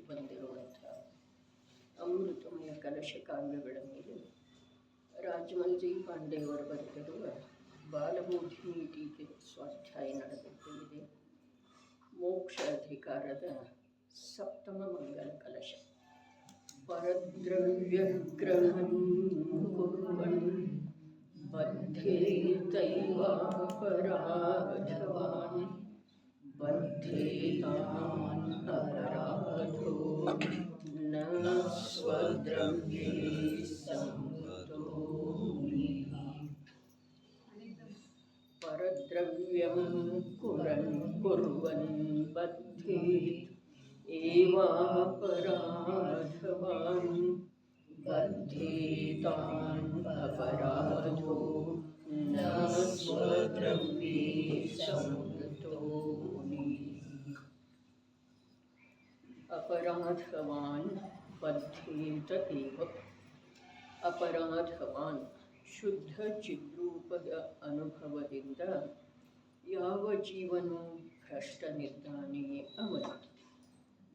ಬಂದಿರುವಂಥ ಅಮೃತಮಯ ಕಲಶ ಕಾವ್ಯಗಳ ಮೇಲೆ ರಾಜಮಲ್ಜಿ ಪಾಂಡೆಯವರು ಬರೆದಿರುವ ಬಾಲಬೋಧಿನಿ ಟೀಕೆ ಸ್ವಾಧ್ಯಾಯ ನಡೆದಿದೆ. ಮೋಕ್ಷ ಅಧಿಕಾರದ ಸಪ್ತಮ ಮಂಗಲ ಕಲಶ. ಪರದ್ರವ್ಯಗ್ರಹಂ ಕುರ್ವನ್ ಬದ್ಧೇತೈವಾಪರಾಧವಾನ್ ಬದ್ಧೇತಾನ್ ಅಪರಾಧೋ ನ ಸ್ವದ್ರವ್ಯೇ ಸಂಗತೋ ಮುನಿಃ. ಪರದ್ರವ್ಯಂ ಕುರ್ವನ್ ಬದ್ಧೇತ್ ಏವಾಪರಾಧವಾನ್ ಬದ್ಧೇತಾನ್ ಅಪರಾಧೋ ನ ಸ್ವದ್ರವ್ಯೇ ಸಂಗತೋ ಮುನಿಃ. ಅಪರಾಧವಾನ್ ಬದ್ಧೇತ ಏವ. ಅಪರಾಧವಾನ್ ಶುದ್ಧ ಚಿದ್ರೂಪದ ಅನುಭವದಿಂದ ಯಾವ ಜೀವನು ಭ್ರಷ್ಟನಿದ್ದಾನೆಯೇ ಅವನು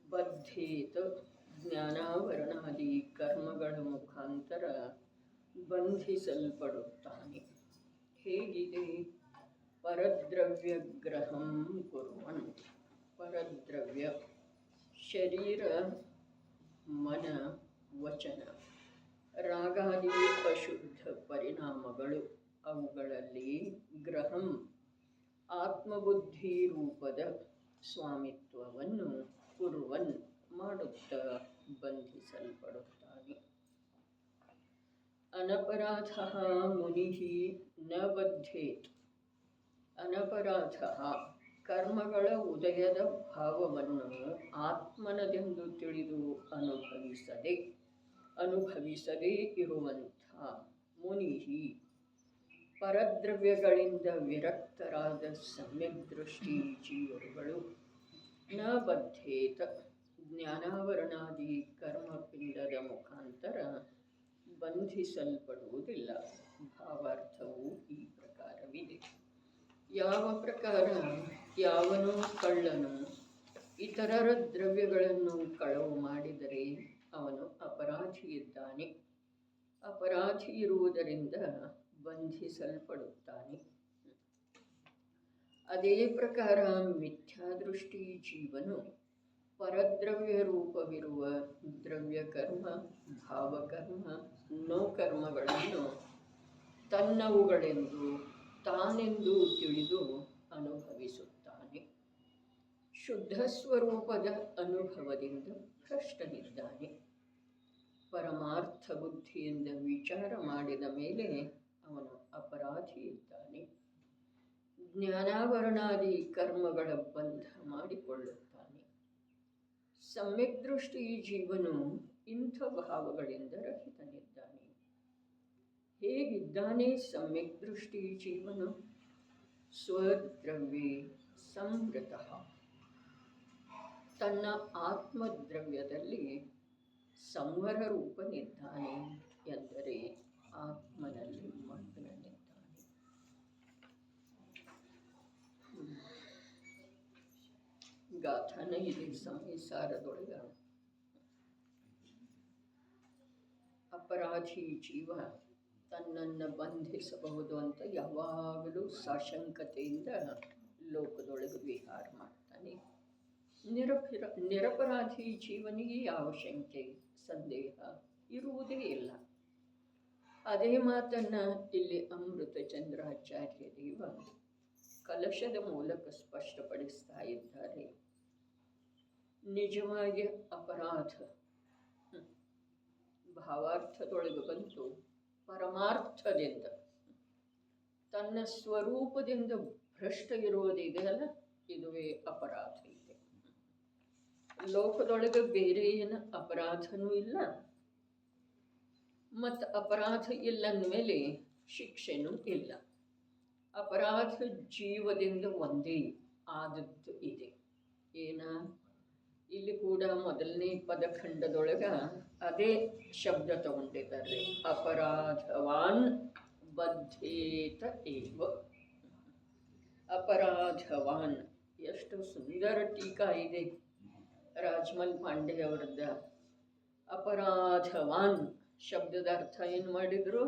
ಬದ್ಧೇತ ಜ್ಞಾನಾವರಣಾದಿ ಕರ್ಮಗಳ ಮುಖಾಂತರ ಬಂಧಿಸಲ್ಪಡುತ್ತಾನೆ. ಹೇಗಿದೆ? ಪರದ್ರವ್ಯಗ್ರಹಂ ಕುರ್ವನ್. ಪರದ್ರವ್ಯ ಶರೀರ, ಮನ, ವಚನ, ರಾಗಾದಿ ಅಶುದ್ಧ ಪರಿಣಾಮಗಳು, ಅವುಗಳಲ್ಲಿ ಗ್ರಹಂ ಆತ್ಮಬುದ್ಧಿ ರೂಪದ ಸ್ವಾಮಿತ್ವವನ್ನು ಕುರ್ವನ್ ಮಾಡುತ್ತಾ ಬಂಧಿಸಲ್ಪಡುತ್ತಾನೆ. ಅನಪರಾಧ ಮುನಿಃ ನ ಬದ್ಧೇತ್. ಅನಪರಾಧ ಕರ್ಮಗಳ ಉದಯದ ಭಾವವನ್ನು ಆತ್ಮನದೆಂದು ತಿಳಿದು ಅನುಭವಿಸದೇ ಇರುವಂಥ ಮುನಿಃ ಪರದ್ರವ್ಯಗಳಿಂದ ವಿರಕ್ತರಾದ ಸಮ್ಯಕ್ ದೃಷ್ಟಿ ಜೀವರುಗಳು ನ ಬದ್ಧೇತ ಜ್ಞಾನಾವರಣಾದಿ ಕರ್ಮಪಿಂಡದ ಮುಖಾಂತರ ಬಂಧಿಸಲ್ಪಡುವುದಿಲ್ಲ. ಭಾವಾರ್ಥವು ಈ ಪ್ರಕಾರವಿದೆ. ಯಾವ ಪ್ರಕಾರ? ಯಾವನೋ ಕಳ್ಳನು ಇತರರ ದ್ರವ್ಯಗಳನ್ನು ಕಳವು ಮಾಡಿದರೆ ಅವನು ಅಪರಾಧಿ ಇದ್ದಾನೆ. ಅಪರಾಧಿ ಇರುವುದರಿಂದ ಬಂಧಿಸಲ್ಪಡುತ್ತಾನೆ. ಅದೇ ಪ್ರಕಾರ ಮಿಥ್ಯಾದೃಷ್ಟಿ ಜೀವನು ಪರದ್ರವ್ಯ ರೂಪವಿರುವ ದ್ರವ್ಯಕರ್ಮ, ಭಾವಕರ್ಮ, ನೋಕರ್ಮಗಳನ್ನು ತನ್ನವುಗಳೆಂದು ತಾನೆಂದು ತಿಳಿದು ಅನುಭವಿಸುತ್ತಾನೆ. ಶುದ್ಧ ಸ್ವರೂಪದ ಅನುಭವದಿಂದ ಭ್ರಷ್ಟನಿದ್ದಾನೆ. ಪರಮಾರ್ಥ ಬುದ್ಧಿಯಿಂದ ವಿಚಾರ ಮಾಡಿದ ಮೇಲೆ ಅವನು ಅಪರಾಧಿ ಇದ್ದಾನೆ. ಜ್ಞಾನಾವರಣಾದಿ ಕರ್ಮಗಳ ಬಂಧ ಮಾಡಿಕೊಳ್ಳುತ್ತಾನೆ. ಸಮ್ಯಕ್ ದೃಷ್ಟಿ ಜೀವನು ಇಂಥ ಭಾವಗಳಿಂದ ರಹಿತನಿದ್ದಾನೆ. ಹೇಗಿದ್ದಾನೆ ಸಮ್ಯಕ್ ದೃಷ್ಟಿ ಜೀವನು? ಸ್ವದ್ರವ್ಯೇ ಸಂವೃತಃ. ತನ್ನ ಆತ್ಮದ್ರವ್ಯದಲ್ಲಿ ಸಂವರ ರೂಪನಿದ್ದಾನೆ, ಎಂದರೆ ಆತ್ಮನಲ್ಲಿ ಮಗ್ನನಿದ್ದಾನೆ. ಗಾಥಾನ ಇದೆ ಸಂಸಾರದೊಳಗ. ಅಪರಾಧಿ ಜೀವ ತನ್ನನ್ನು ಬಂಧಿಸಬಹುದು ಅಂತ ಯಾವಾಗಲೂ ಸಾಶಂಕತೆಯಿಂದ ಲೋಕದೊಳಗೆ ವಿಹಾರ ಮಾಡ್ತಾನೆ. ನಿರಪರಾಧಿ ಜೀವನಿಗೆ ಯಾವ ಶಂಕೆ ಸಂದೇಹ ಇರುವುದೇ ಇಲ್ಲ. ಅದೇ ಮಾತನ್ನು ಇಲ್ಲಿ ಅಮೃತ ಚಂದ್ರಾಚಾರ್ಯ ದೇವ ಕಲಶದ ಮೂಲಕ ಸ್ಪಷ್ಟಪಡಿಸ್ತಾ ಇದ್ದಾರೆ. ನಿಜವಾಗಿ ಅಪರಾಧ ಭಾವಾರ್ಥದೊಳಗೆ ಬಂತು. ಪರಮಾರ್ಥದಿಂದ ತನ್ನ ಸ್ವರೂಪದಿಂದ ಭ್ರಷ್ಟ ಇರುವುದಿದೆಯಲ್ಲ, ಇದುವೇ ಅಪರಾಧ ಇದೆ. ಲೋಕದೊಳಗೆ ಬೇರೆ ಏನು ಅಪರಾಧನೂ ಇಲ್ಲ, ಮತ್ತು ಅಪರಾಧ ಇಲ್ಲ ಅಂದಮೇಲೆ ಶಿಕ್ಷೆನೂ ಇಲ್ಲ. ಅಪರಾಧ ಜೀವದಿಂದ ಒಂದೇ ಆದದ್ದು ಇದೆ. ಏನ? ಇಲ್ಲಿ ಕೂಡ ಮೊದಲನೇ ಪದಖಂಡದೊಳಗ ಅದೇ ಶಬ್ದ ತಗೊಂಡಿದ್ದಾರೆ. ಅಪರಾಧವಾನ್ ಬದ್ಧೇತ ಏವ. ಅಪರಾಧವಾನ್ ಎಷ್ಟು ಸುಂದರ ಟೀಕಾ ಇದೆ. ರಾಜಮಲ್ ಪಾಂಡೆ ಅವರದ್ದ ಅಪರಾಧವಾನ್ ಶಬ್ದದ ಅರ್ಥ ಏನು ಮಾಡಿದ್ರು?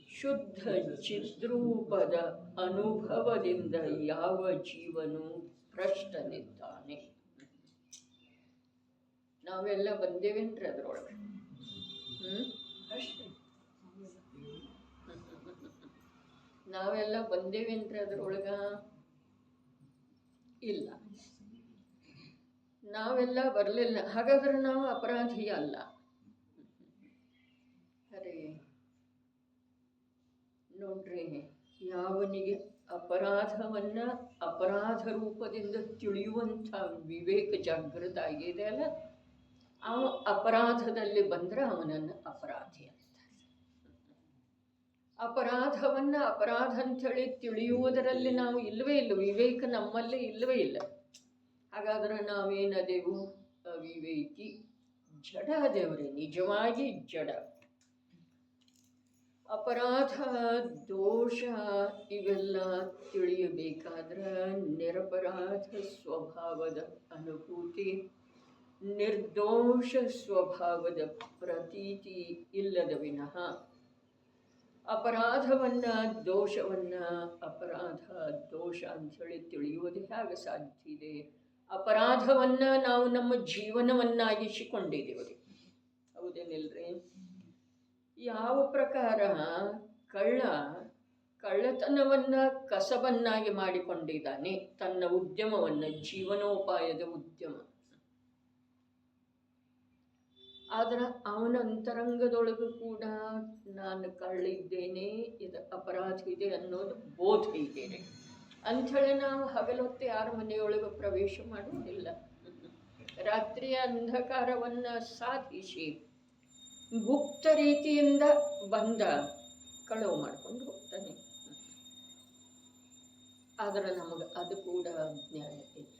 ಶುದ್ಧ ಚಿದ್ರೂಪದ ಅನುಭವದಿಂದ ಯಾವ ಜೀವನು ಭ್ರಷ್ಟನಿದ್ದಾನೆ. ನಾವೆಲ್ಲ ಬಂದೇವೇನ್ರಿ ಅದರೊಳಗೆ? ನಾವೆಲ್ಲ ಬಂದೇವೇನ್ರಿ ಅದರೊಳಗ? ಇಲ್ಲ, ನಾವೆಲ್ಲ ಬರಲಿಲ್ಲ. ಹಾಗಾದ್ರೆ ನಾವು ಅಪರಾಧಿ ಅಲ್ಲ. ಅರೆ ನೋಡ್ರಿ, ಯಾವನಿಗೆ ಅಪರಾಧವನ್ನ ಅಪರಾಧ ರೂಪದಿಂದ ತಿಳಿಯುವಂಥ ವಿವೇಕ ಜಾಗೃತ ಆಗಿದೆ ಅಲ್ಲ, ಅವ ಅಪರಾಧದಲ್ಲಿ ಬಂದ್ರೆ ಅವನನ್ನು ಅಪರಾಧಿ ಅಂತಾರೆ. ಅಪರಾಧವನ್ನ ಅಪರಾಧ ಅಂಥೇಳಿ ತಿಳಿಯುವುದರಲ್ಲಿ ನಾವು ಇಲ್ಲವೇ ಇಲ್ಲ, ವಿವೇಕ ನಮ್ಮಲ್ಲಿ ಇಲ್ಲವೇ ಇಲ್ಲ. ಹಾಗಾದ್ರೆ ನಾವೇನದೇವು? ಅವಿವೇಕಿ, ಜಡ ಅದೇವ್ರಿ, ನಿಜವಾಗಿ ಜಡ. ಅಪರಾಧ, ದೋಷ ಇವೆಲ್ಲ ತಿಳಿಯಬೇಕಾದ್ರೆ ನಿರಪರಾಧ ಸ್ವಭಾವದ ಅನುಭೂತಿ, ನಿರ್ದೋಷ ಸ್ವಭಾವದ ಪ್ರತೀತಿ ಇಲ್ಲದ ವಿನಃ ಅಪರಾಧವನ್ನ ದೋಷವನ್ನ ಅಪರಾಧ ದೋಷ ಅಂಥೇಳಿ ತಿಳಿಯುವುದು ಹೇಗೆ ಸಾಧ್ಯ ಇದೆ? ಅಪರಾಧವನ್ನ ನಾವು ನಮ್ಮ ಜೀವನವನ್ನಾಗಿಸಿಕೊಂಡಿದ್ದೇವೆ, ಹೌದೇನಿಲ್ರಿ? ಯಾವ ಪ್ರಕಾರ ಕಳ್ಳತನವನ್ನ ಕಸಬನ್ನಾಗಿ ಮಾಡಿಕೊಂಡಿದ್ದಾನೆ, ತನ್ನ ಉದ್ಯಮವನ್ನ, ಜೀವನೋಪಾಯದ ಉದ್ಯಮ. ಆದ್ರೆ ಅವನ ಅಂತರಂಗದೊಳಗೂ ಕೂಡ ನಾನು ಕಳ್ಳಿದ್ದೇನೆ, ಇದು ಅಪರಾಧ ಇದೆ ಅನ್ನೋದು ಬೋಧ ಇದ್ದೇನೆ ಅಂಥೇಳಿ ನಾವು ಹಗಲೊತ್ತು ಯಾರ ಮನೆಯೊಳಗೆ ಪ್ರವೇಶ ಮಾಡುವುದಿಲ್ಲ. ರಾತ್ರಿಯ ಅಂಧಕಾರವನ್ನು ಸಾಧಿಸಿ ಗುಪ್ತ ರೀತಿಯಿಂದ ಬಂದ ಕಳವು ಮಾಡ್ಕೊಂಡು ಹೋಗ್ತಾನೆ. ಆದರೆ ನಮಗೆ ಅದು ಕೂಡ ಜ್ಞಾನ ಇಲ್ಲ.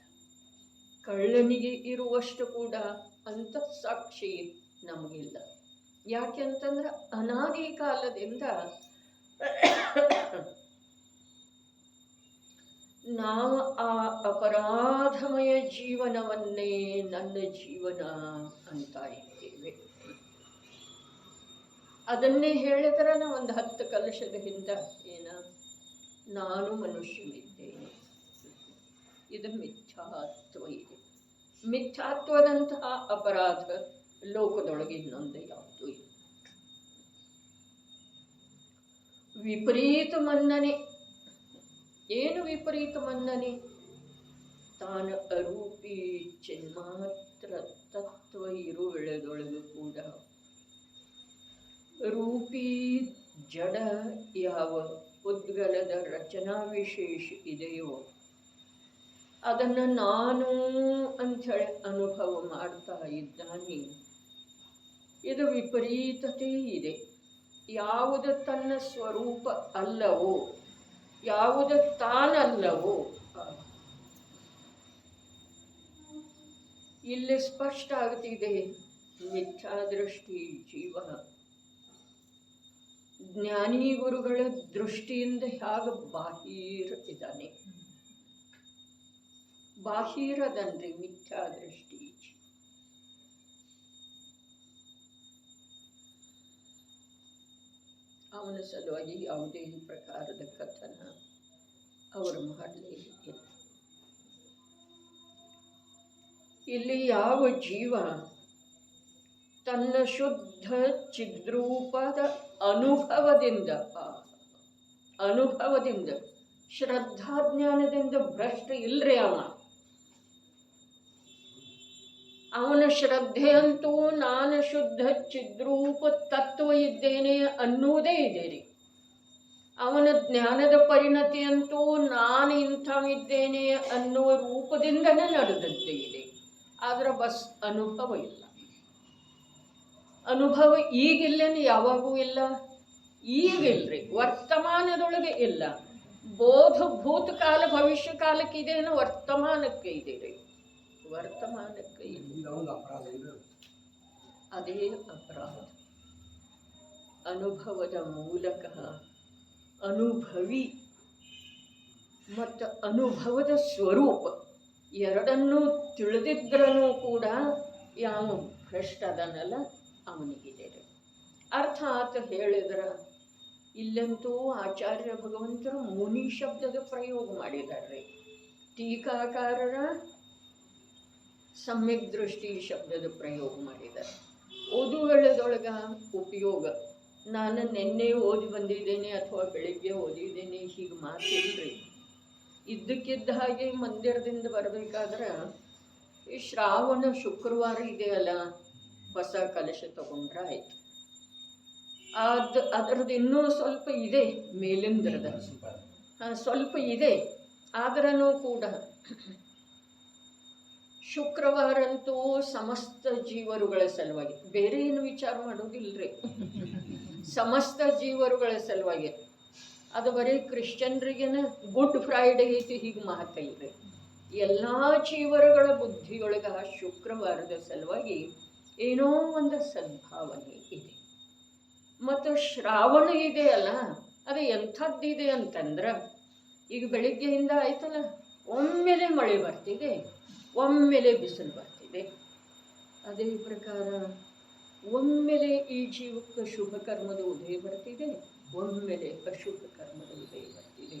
ಕಳ್ಳನಿಗೆ ಇರುವಷ್ಟು ಕೂಡ ಅಂತಃಸಾಕ್ಷಿ ನಮಗಿಲ್ಲ. ಯಾಕೆಂತಂದ್ರೆ ಅನಾದಿ ಕಾಲದಿಂದ ನಾವು ಆ ಅಪರಾಧಮಯ ಜೀವನವನ್ನೇ ನನ್ನ ಜೀವನ ಅಂತ ಇದ್ದೇವೆ. ಅದನ್ನೇ ಹೇಳಿದ್ರೆ ನಾವು ಒಂದು 10 ಕಲಶದ ಹಿಂದೆ ನಾನು ಮನುಷ್ಯನಿದ್ದೇನೆ, ಇದು ಮಿಥ್ಯಾತ್ವ ಇದೆ. ಮಿಥ್ಯಾತ್ವದಂತಹ ಅಪರಾಧ ಲೋಕದೊಳಗೆ ಇನ್ನೊಂದು ಯಾವುದು ಇಲ್ಲ. ವಿಪರೀತ ಮನ್ನಣೆ. ಏನು ವಿಪರೀತ ಮನ್ನಣೆ? ತಾನು ಅರೂಪಿ ಚಿನ್ಮಾತ್ರ ತತ್ವ ಇರುವೆಳೆದೊಳಗೂ ಕೂಡ ರೂಪಿ ಜಡ ಯಾವ ಉದ್ಗಲದ ರಚನಾ ವಿಶೇಷ ಇದೆಯೋ ಅದನ್ನು ನಾನು ಅಂಥೇಳಿ ಅನುಭವ ಮಾಡ್ತಾ ಇದ್ದಾನೆ. ಇದು ವಿಪರೀತತೆ ಇದೆ. ಯಾವುದು ತನ್ನ ಸ್ವರೂಪ ಅಲ್ಲವೋ, ಯಾವುದು ತಾನಲ್ಲವೋ, ಇಲ್ಲಿ ಸ್ಪಷ್ಟ ಆಗ್ತಿದೆ. ಮಿಥ್ಯಾದೃಷ್ಟಿ ಜೀವ ಜ್ಞಾನಿ ಗುರುಗಳ ದೃಷ್ಟಿಯಿಂದ ಹೇಗೆ ಬಾಹಿರ ಇದ್ದಾನೆ, ಬಾಹಿರದನ್ರಿ ಮಿಥ್ಯಾದೃಷ್ಟಿ. ಅವನ ಸಲುವಾಗಿ ಯಾವುದೇ ಪ್ರಕಾರದ ಕಥನ ಅವರು ಮಾಡಲಿಲ್ಲ. ಇಲ್ಲಿ ಯಾವ ಜೀವ ತನ್ನ ಶುದ್ಧ ಚಿದ್ರೂಪದ ಅನುಭವದಿಂದ ಶ್ರದ್ಧಾಜ್ಞಾನದಿಂದ ಭ್ರಷ್ಟ ಇಲ್ರಿ. ಅವನ ಶ್ರದ್ಧೆ ಅಂತೂ ನಾನು ಶುದ್ಧ ಚಿದ್ರೂಪ ತತ್ವ ಇದ್ದೇನೆ ಅನ್ನುವುದೇ ಇದೆ ರೀ. ಅವನ ಜ್ಞಾನದ ಪರಿಣತಿ ಅಂತೂ ನಾನು ಇಂಥವಿದ್ದೇನೆ ಅನ್ನುವ ರೂಪದಿಂದನೇ ನಡೆದದ್ದೇ ಇದೆ. ಆದರೆ ಬಸ್ ಅನುಭವ ಇಲ್ಲ. ಅನುಭವ ಈಗಿಲ್ಲೇನು? ಯಾವಾಗೂ ಇಲ್ಲ. ಈಗಿಲ್ರಿ, ವರ್ತಮಾನದೊಳಗೆ ಇಲ್ಲ. ಬೋಧ ಭೂತಕಾಲ ಭವಿಷ್ಯ ಕಾಲಕ್ಕೆ ಇದೇನು, ವರ್ತಮಾನಕ್ಕೆ ಇದೆ ರೀ. ವರ್ತಮಾನಕ್ಕೆ ಇಲ್ಲ. ಅದೇ ಅಪರಾಧ. ಅನುಭವದ ಮೂಲಕ ಅನುಭವಿ ಮತ್ತು ಅನುಭವದ ಸ್ವರೂಪ ಎರಡನ್ನೂ ತಿಳಿದಿದ್ರೂ ಕೂಡ ಯಾವ ಭ್ರಷ್ಟ ಅದನ್ನಲ್ಲ ಅವನಿಗಿದೆ. ಅರ್ಥಾತ್ ಹೇಳಿದ್ರೆ ಇಲ್ಲಂತೂ ಆಚಾರ್ಯ ಭಗವಂತರು ಮುನಿ ಶಬ್ದದ ಪ್ರಯೋಗ ಮಾಡಿದ್ದಾರೆ. ಟೀಕಾಕಾರರ ಸಮ್ಯಕ್ ದೃಷ್ಟಿ ಶಬ್ದದ ಪ್ರಯೋಗ ಮಾಡಿದ್ದಾರೆ. ಓದುಗಳದೊಳಗ ಉಪಯೋಗ ನಾನು ನಿನ್ನೆ ಓದಿ ಬಂದಿದ್ದೇನೆ ಅಥವಾ ಬೆಳಿಗ್ಗೆ ಓದಿದ್ದೇನೆ ಹೀಗೆ ಮಾತಿಲ್ರಿ. ಇದ್ದಕ್ಕಿದ್ದ ಹಾಗೆ ಮಂದಿರದಿಂದ ಬರಬೇಕಾದ್ರೆ ಈ ಶ್ರಾವಣ ಶುಕ್ರವಾರ ಇದೆಯಲ್ಲ, ಹೊಸ ಕಲಶ ತಗೊಂಡ್ರೆ ಆಯ್ತು. ಅದರದ್ದು ಇನ್ನೂ ಸ್ವಲ್ಪ ಇದೆ, ಮೇಲಿಂದ್ರದ ಸ್ವಲ್ಪ ಇದೆ. ಆದ್ರೂ ಕೂಡ ಶುಕ್ರವಾರಂತೂ ಸಮಸ್ತ ಜೀವರುಗಳ ಸಲುವಾಗಿ, ಬೇರೆ ಏನು ವಿಚಾರ ಮಾಡೋದಿಲ್ಲರಿ, ಸಮಸ್ತ ಜೀವರುಗಳ ಸಲುವಾಗಿ. ಅದು ಬರೀ ಕ್ರಿಶ್ಚಿಯನ್ರಿಗೇನ ಗುಡ್ ಫ್ರೈಡೇ ಐತಿ ಹೀಗೆ ಮಾತೈಲ್ರಿ. ಎಲ್ಲ ಜೀವರುಗಳ ಬುದ್ಧಿಯೊಳಗ ಶುಕ್ರವಾರದ ಸಲುವಾಗಿ ಏನೋ ಒಂದು ಸದ್ಭಾವನೆ ಇದೆ. ಮತ್ತು ಶ್ರಾವಣ ಇದೆಯಲ್ಲ, ಅದು ಎಂಥದ್ದಿದೆ ಅಂತಂದ್ರೆ, ಈಗ ಬೆಳಿಗ್ಗೆಯಿಂದ ಆಯ್ತಲ್ಲ, ಒಮ್ಮೆಲೆ ಮಳೆ ಬರ್ತಿದೆ, ಒಮ್ಮೆಲೆ ಬಿಸಿಲು ಬರ್ತಿದೆ. ಅದೇ ಪ್ರಕಾರ ಒಮ್ಮೆಲೆ ಈ ಜೀವಕ್ಕೆ ಶುಭ ಕರ್ಮದ ಉದಯ ಬರ್ತಿದೆ, ಒಮ್ಮೆಲೆ ಅಶುಭ ಕರ್ಮದ ಉದಯ ಬರ್ತಿದೆ.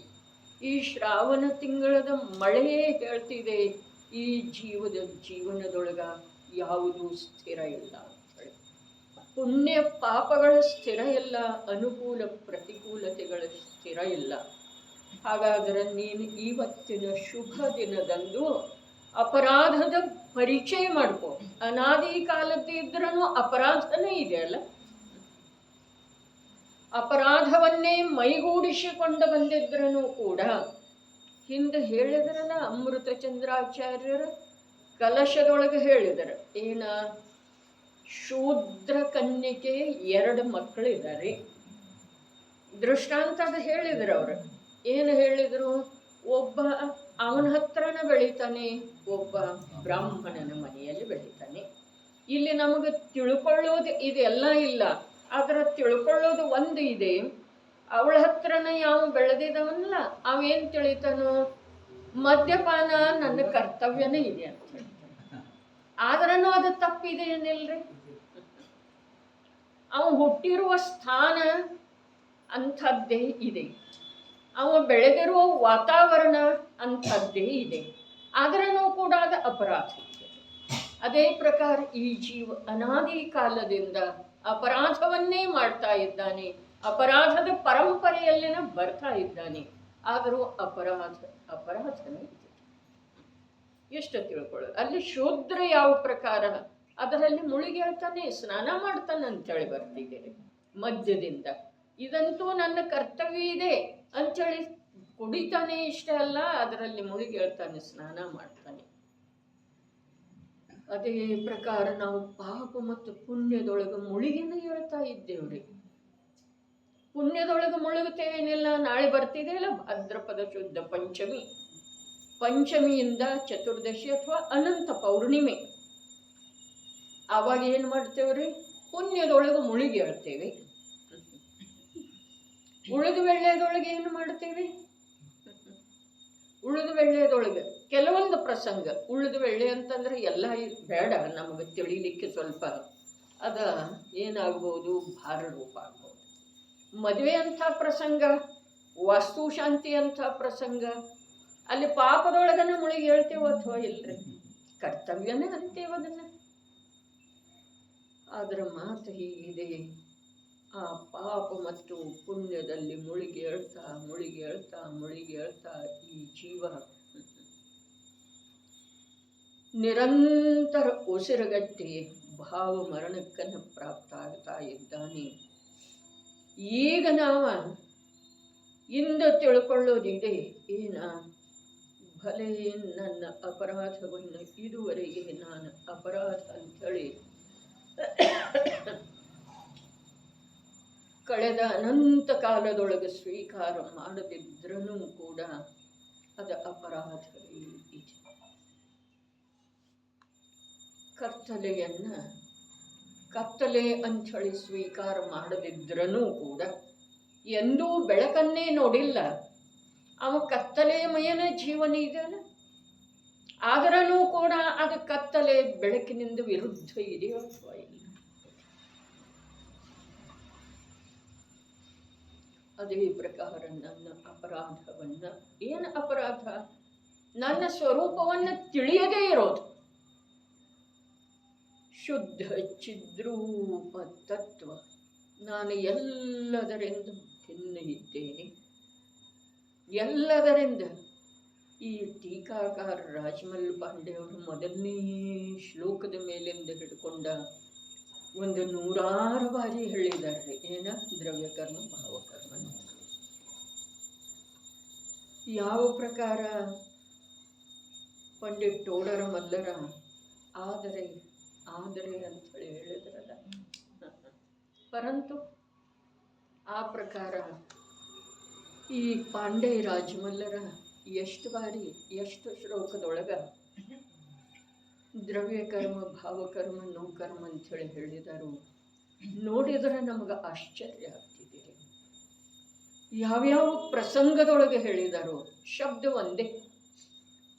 ಈ ಶ್ರಾವಣ ತಿಂಗಳದ ಮಳೆಯೇ ಹೇಳ್ತಿದೆ ಈ ಜೀವನದೊಳಗ ಯಾವುದು ಸ್ಥಿರ ಇಲ್ಲ ಅಂತೇಳಿ. ಪುಣ್ಯ ಪಾಪಗಳ ಸ್ಥಿರ ಇಲ್ಲ, ಅನುಕೂಲ ಪ್ರತಿಕೂಲತೆಗಳ ಸ್ಥಿರ ಇಲ್ಲ. ಹಾಗಾದರೆ ನೀನು ಇವತ್ತಿನ ಶುಭ ದಿನದಂದು ಅಪರಾಧದ ಪರಿಚಯ ಮಾಡ್ಕೊ. ಅನಾದಿ ಕಾಲದ್ದು ಇದ್ರೂ ಅಪರಾಧನೇ ಇದೆ ಅಲ್ಲ, ಅಪರಾಧವನ್ನೇ ಮೈಗೂಡಿಸಿಕೊಂಡು ಬಂದಿದ್ರೂ ಕೂಡ ಹಿಂದೆ ಹೇಳಿದ್ರಲ್ಲ, ಅಮೃತ ಚಂದ್ರಾಚಾರ್ಯರ ಕಲಶದೊಳಗೆ ಹೇಳಿದರು ಏನ, ಶೂದ್ರ ಕನ್ಯೆಗೆ 2 ಮಕ್ಕಳಿದ್ದಾರೆ. ದೃಷ್ಟಾಂತದ ಹೇಳಿದರು ಅವರು. ಏನು ಹೇಳಿದರು? ಒಬ್ಬ ಅವನ ಹತ್ರನ ಬೆಳೀತಾನೆ, ಒಬ್ಬ ಬ್ರಾಹ್ಮಣನ ಮನೆಯಲ್ಲಿ ಬೆಳೀತಾನೆ. ಇಲ್ಲಿ ನಮಗೆ ತಿಳ್ಕೊಳ್ಳೋದು ಇದೆಲ್ಲ ಇಲ್ಲ, ಆದರೆ ತಿಳ್ಕೊಳ್ಳೋದು ಒಂದು ಇದೆ. ಅವಳ ಹತ್ರನ ಯಾವ ಬೆಳೆದಿದವನಲ್ಲ ಅವೇನು ತಿಳಿತಾನೋ, ಮದ್ಯಪಾನ ನನ್ನ ಕರ್ತವ್ಯನೇ ಇದೆ ಅಂತ ಹೇಳ್ತಾನೆ. ಆದ್ರೂ ಅದು ತಪ್ಪಿದೆ ಏನಿಲ್ರಿ. ಅವ ಹುಟ್ಟಿರುವ ಸ್ಥಾನ ಅಂಥದ್ದೇ ಇದೆ, ಅವ ಬೆಳೆದಿರುವ ವಾತಾವರಣ ಅಂಥದ್ದೇ ಇದೆ, ಆದ್ರೂ ಕೂಡ ಅದು ಅಪರಾಧ ಇದೆ. ಅದೇ ಪ್ರಕಾರ ಈ ಜೀವ ಅನಾದಿ ಕಾಲದಿಂದ ಅಪರಾಧವನ್ನೇ ಮಾಡ್ತಾ ಇದ್ದಾನೆ, ಅಪರಾಧದ ಪರಂಪರೆಯಲ್ಲಿನ ಬರ್ತಾ ಇದ್ದಾನೆ. ಆದರೂ ಅಪರಾಧನೇ ಇದೆ. ಎಷ್ಟು ತಿಳ್ಕೊಳ್ಳೋದು. ಅಲ್ಲಿ ಶೂದ್ರ ಯಾವ ಪ್ರಕಾರ ಅದರಲ್ಲಿ ಮುಳುಗಿ ಹೇಳ್ತಾನೆ, ಸ್ನಾನ ಮಾಡ್ತಾನೆ ಅಂತೇಳಿ ಬರ್ತಿದ್ದೇನೆ ಮಧ್ಯದಿಂದ. ಇದಂತೂ ನನ್ನ ಕರ್ತವ್ಯ ಇದೆ ಅಂಥೇಳಿ ಕುಡಿತಾನೆ, ಇಷ್ಟ ಅಲ್ಲ, ಅದರಲ್ಲಿ ಮುಳುಗಿ ಹೇಳ್ತಾನೆ, ಸ್ನಾನ ಮಾಡ್ತಾನೆ. ಅದೇ ಪ್ರಕಾರ ನಾವು ಪಾಪ ಮತ್ತು ಪುಣ್ಯದೊಳಗೆ ಮುಳುಗಿನ ಹೇಳ್ತಾ ಇದ್ದೇವ್ರಿ. ಪುಣ್ಯದೊಳಗೆ ಮುಳುಗುತ್ತೇವೇನಿಲ್ಲ. ನಾಳೆ ಬರ್ತಿದೆಯಲ್ಲ ಭಾದ್ರಪದ ಶುದ್ಧ ಪಂಚಮಿ, ಪಂಚಮಿಯಿಂದ ಚತುರ್ದಶಿ ಅಥವಾ ಅನಂತ ಪೌರ್ಣಿಮೆ, ಆವಾಗ ಏನು ಮಾಡ್ತೇವ್ರಿ? ಪುಣ್ಯದೊಳಗೆ ಮುಳುಗಿ ಹೇಳ್ತೇವೆ. ಉಳಿದ ವೆಳ್ಳೆದೊಳಗೆ ಏನು ಮಾಡ್ತೇವೆ? ಉಳಿದ ವೆಳ್ಳೆದೊಳಗೆ ಕೆಲವೊಂದು ಪ್ರಸಂಗ, ಉಳಿದ ವೆಳ್ಳೆ ಅಂತಂದ್ರೆ ಎಲ್ಲ ಬೇಡ ನಮಗೆ ತಿಳಿಲಿಕ್ಕೆ, ಸ್ವಲ್ಪ ಅದ ಏನಾಗ್ಬೋದು, ಭಾರ ರೂಪ ಆಗ್ಬೋದು. ಮದುವೆ ಅಂಥ ಪ್ರಸಂಗ, ವಾಸ್ತು ಶಾಂತಿ ಅಂಥ ಪ್ರಸಂಗ, ಅಲ್ಲಿ ಪಾಪದೊಳಗನ ಮುಳುಗಿ ಹೇಳ್ತೇವೆ ಅಥವಾ ಇಲ್ರಿ? ಕರ್ತವ್ಯನೇ ಅಂತೇವೆ ಅದನ್ನ. ಅದರ ಮಾತು ಹೀಗಿದೆ, ಆ ಪಾಪ ಮತ್ತು ಪುಣ್ಯದಲ್ಲಿ ಮುಳುಗಿ ಹೇಳ್ತಾ ಈ ಜೀವ ನಿರಂತರ ಉಸಿರುಗಟ್ಟಿ ಭಾವ ಮರಣಕ್ಕನ್ನು ಪ್ರಾಪ್ತ ಆಗ್ತಾ ಇದ್ದಾನೆ. ಈಗ ನಾವು ಇಂದ ತಿಳ್ಕೊಳ್ಳೋದಿದೆ ಏನ, ಭಲೆ ನನ್ನ ಅಪರಾಧವನ್ನು ಇದುವರೆಗೆ ನಾನು ಅಪರಾಧ ಅಂಥೇಳಿ ಕಳೆದ ಅನಂತ ಕಾಲದೊಳಗೆ ಸ್ವೀಕಾರ ಮಾಡದಿದ್ರೂ ಕೂಡ ಅದು ಅಪರಾಧವೇ ಇದೆ. ಕತ್ತಲೆ ಅಂಥೇಳಿ ಸ್ವೀಕಾರ ಮಾಡದಿದ್ರೂ ಕೂಡ, ಎಂದೂ ಬೆಳಕನ್ನೇ ನೋಡಿಲ್ಲ ಅವ ಕತ್ತಲೆಮಯನ ಜೀವನ ಇದೆಯಲ್ಲ, ಆದರನೂ ಕೂಡ ಅದು ಕತ್ತಲೆ ಬೆಳಕಿನಿಂದ ವಿರುದ್ಧ ಇದೆಯೋ ಅಥವಾ ಇಲ್ಲ. ಅದೇ ಪ್ರಕಾರ ನನ್ನ ಅಪರಾಧವನ್ನ, ಏನು ಅಪರಾಧ? ನನ್ನ ಸ್ವರೂಪವನ್ನು ತಿಳಿಯದೇ ಇರೋದು. ಶುದ್ಧ ಚಿದ್ರೂಪ ತತ್ವ, ನಾನು ಎಲ್ಲದರಿಂದ ಭಿನ್ನ ಇದ್ದೇನೆ. ಎಲ್ಲದರಿಂದ. ಈ ಟೀಕಾಕಾರ ರಾಜಮಲ್ ಪಾಂಡೆ ಅವರು ಮೊದಲನೇ ಶ್ಲೋಕದ ಮೇಲಿಂದ ಹಿಡ್ಕೊಂಡ ಒಂದು 100 ಬಾರಿ ಹೇಳಿದ್ದಾರೆ. ಏನ? ದ್ರವ್ಯಕರ್ಮ, ಭಾವಕರ್ಮ. ಯಾವ ಪ್ರಕಾರ? ಪಂಡಿತ್ ಟೋಡರ ಮಲ್ಲರ ಆದರೆ ಆದರೆ ಅಂಥೇಳಿ ಹೇಳಿದ್ರಲ್ಲ, ಪರಂತು ಆ ಪ್ರಕಾರ ಈ ಪಾಂಡೆ ರಾಜಮಲ್ಲರ ಎಷ್ಟು ಬಾರಿ, ಎಷ್ಟು ಶ್ಲೋಕದೊಳಗ ದ್ರವ್ಯಕರ್ಮ, ಭಾವಕರ್ಮ, ನೋಕರ್ಮ ಅಂಥೇಳಿ ಹೇಳಿದರು. ನೋಡಿದರೆ ನಮಗೆ ಆಶ್ಚರ್ಯ ಆಗ್ತಿದೆ. ಯಾವ್ಯಾವ ಪ್ರಸಂಗದೊಳಗೆ ಹೇಳಿದರು. ಶಬ್ದ ಒಂದೇ,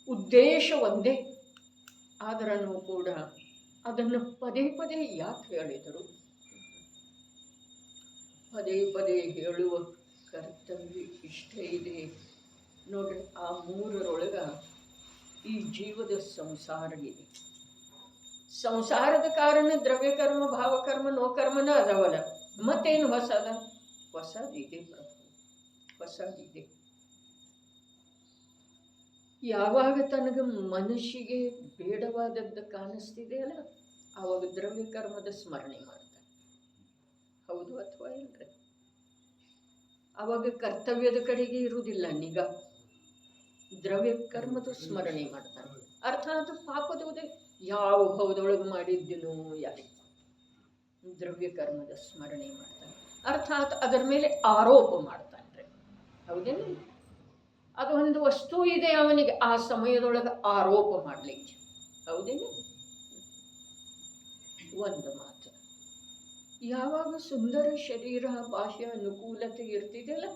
ಉದ್ದೇಶ ಒಂದೇ, ಆದರನೂ ಕೂಡ ಅದನ್ನು ಪದೇ ಪದೇ ಯಾಕೆ ಹೇಳಿದರು? ಪದೇ ಪದೇ ಹೇಳುವ ಕರ್ತವ್ಯ ಇಷ್ಟ ಇದೆ ನೋಡ್ರಿ. ಆ 3ರೊಳಗ ಈ ಜೀವದ ಸಂಸಾರ ಇದೆ. ಸಂಸಾರದ ಕಾರಣ ದ್ರವ್ಯಕರ್ಮ, ಭಾವಕರ್ಮ, ನೋಕರ್ಮನ ಅದವಲ್ಲ. ಮತ್ತೇನು ಹೊಸದ? ಹೊಸದಿದೆ ಪ್ರಭು, ಹೊಸದಿದೆ. ಯಾವಾಗ ತನಗೆ ಮನುಷ್ಯಗೆ ಬೇಡವಾದದ್ದು ಕಾಣಿಸ್ತಿದೆಯಲ್ಲ, ಆವಾಗ ದ್ರವ್ಯಕರ್ಮದ ಸ್ಮರಣೆ ಮಾಡ್ತಾನೆ. ಹೌದು ಅಥವಾ ಇಲ್ರಿ? ಆವಾಗ ಕರ್ತವ್ಯದ ಕಡೆಗೆ ಇರುವುದಿಲ್ಲ ನಿಗಾ, ದ್ರವ್ಯಕರ್ಮದ ಸ್ಮರಣೆ ಮಾಡ್ತಾನೆ. ಅರ್ಥಾತ್ ಪಾಪದ ಯಾವ ಭವದೊಳಗೆ ಮಾಡಿದ್ದನೋ ಯಾರಿಗೂ ದ್ರವ್ಯಕರ್ಮದ ಸ್ಮರಣೆ ಮಾಡ್ತಾನೆ. ಅರ್ಥಾತ್ ಅದರ ಮೇಲೆ ಆರೋಪ ಮಾಡ್ತಾನೆ. ಹೌದೇನು? ಅದು ಒಂದು ವಸ್ತು ಇದೆ ಅವನಿಗೆ, ಆ ಸಮಯದೊಳಗೆ ಆರೋಪ ಮಾಡಲಿಕ್ಕೆ. ಹೌದೇನು? ಒಂದು ಮಾತು, ಯಾವಾಗ ಸುಂದರ ಶರೀರ, ಬಾಹ್ಯ ಅನುಕೂಲತೆ ಇರ್ತಿದೆಯಲ್ಲ,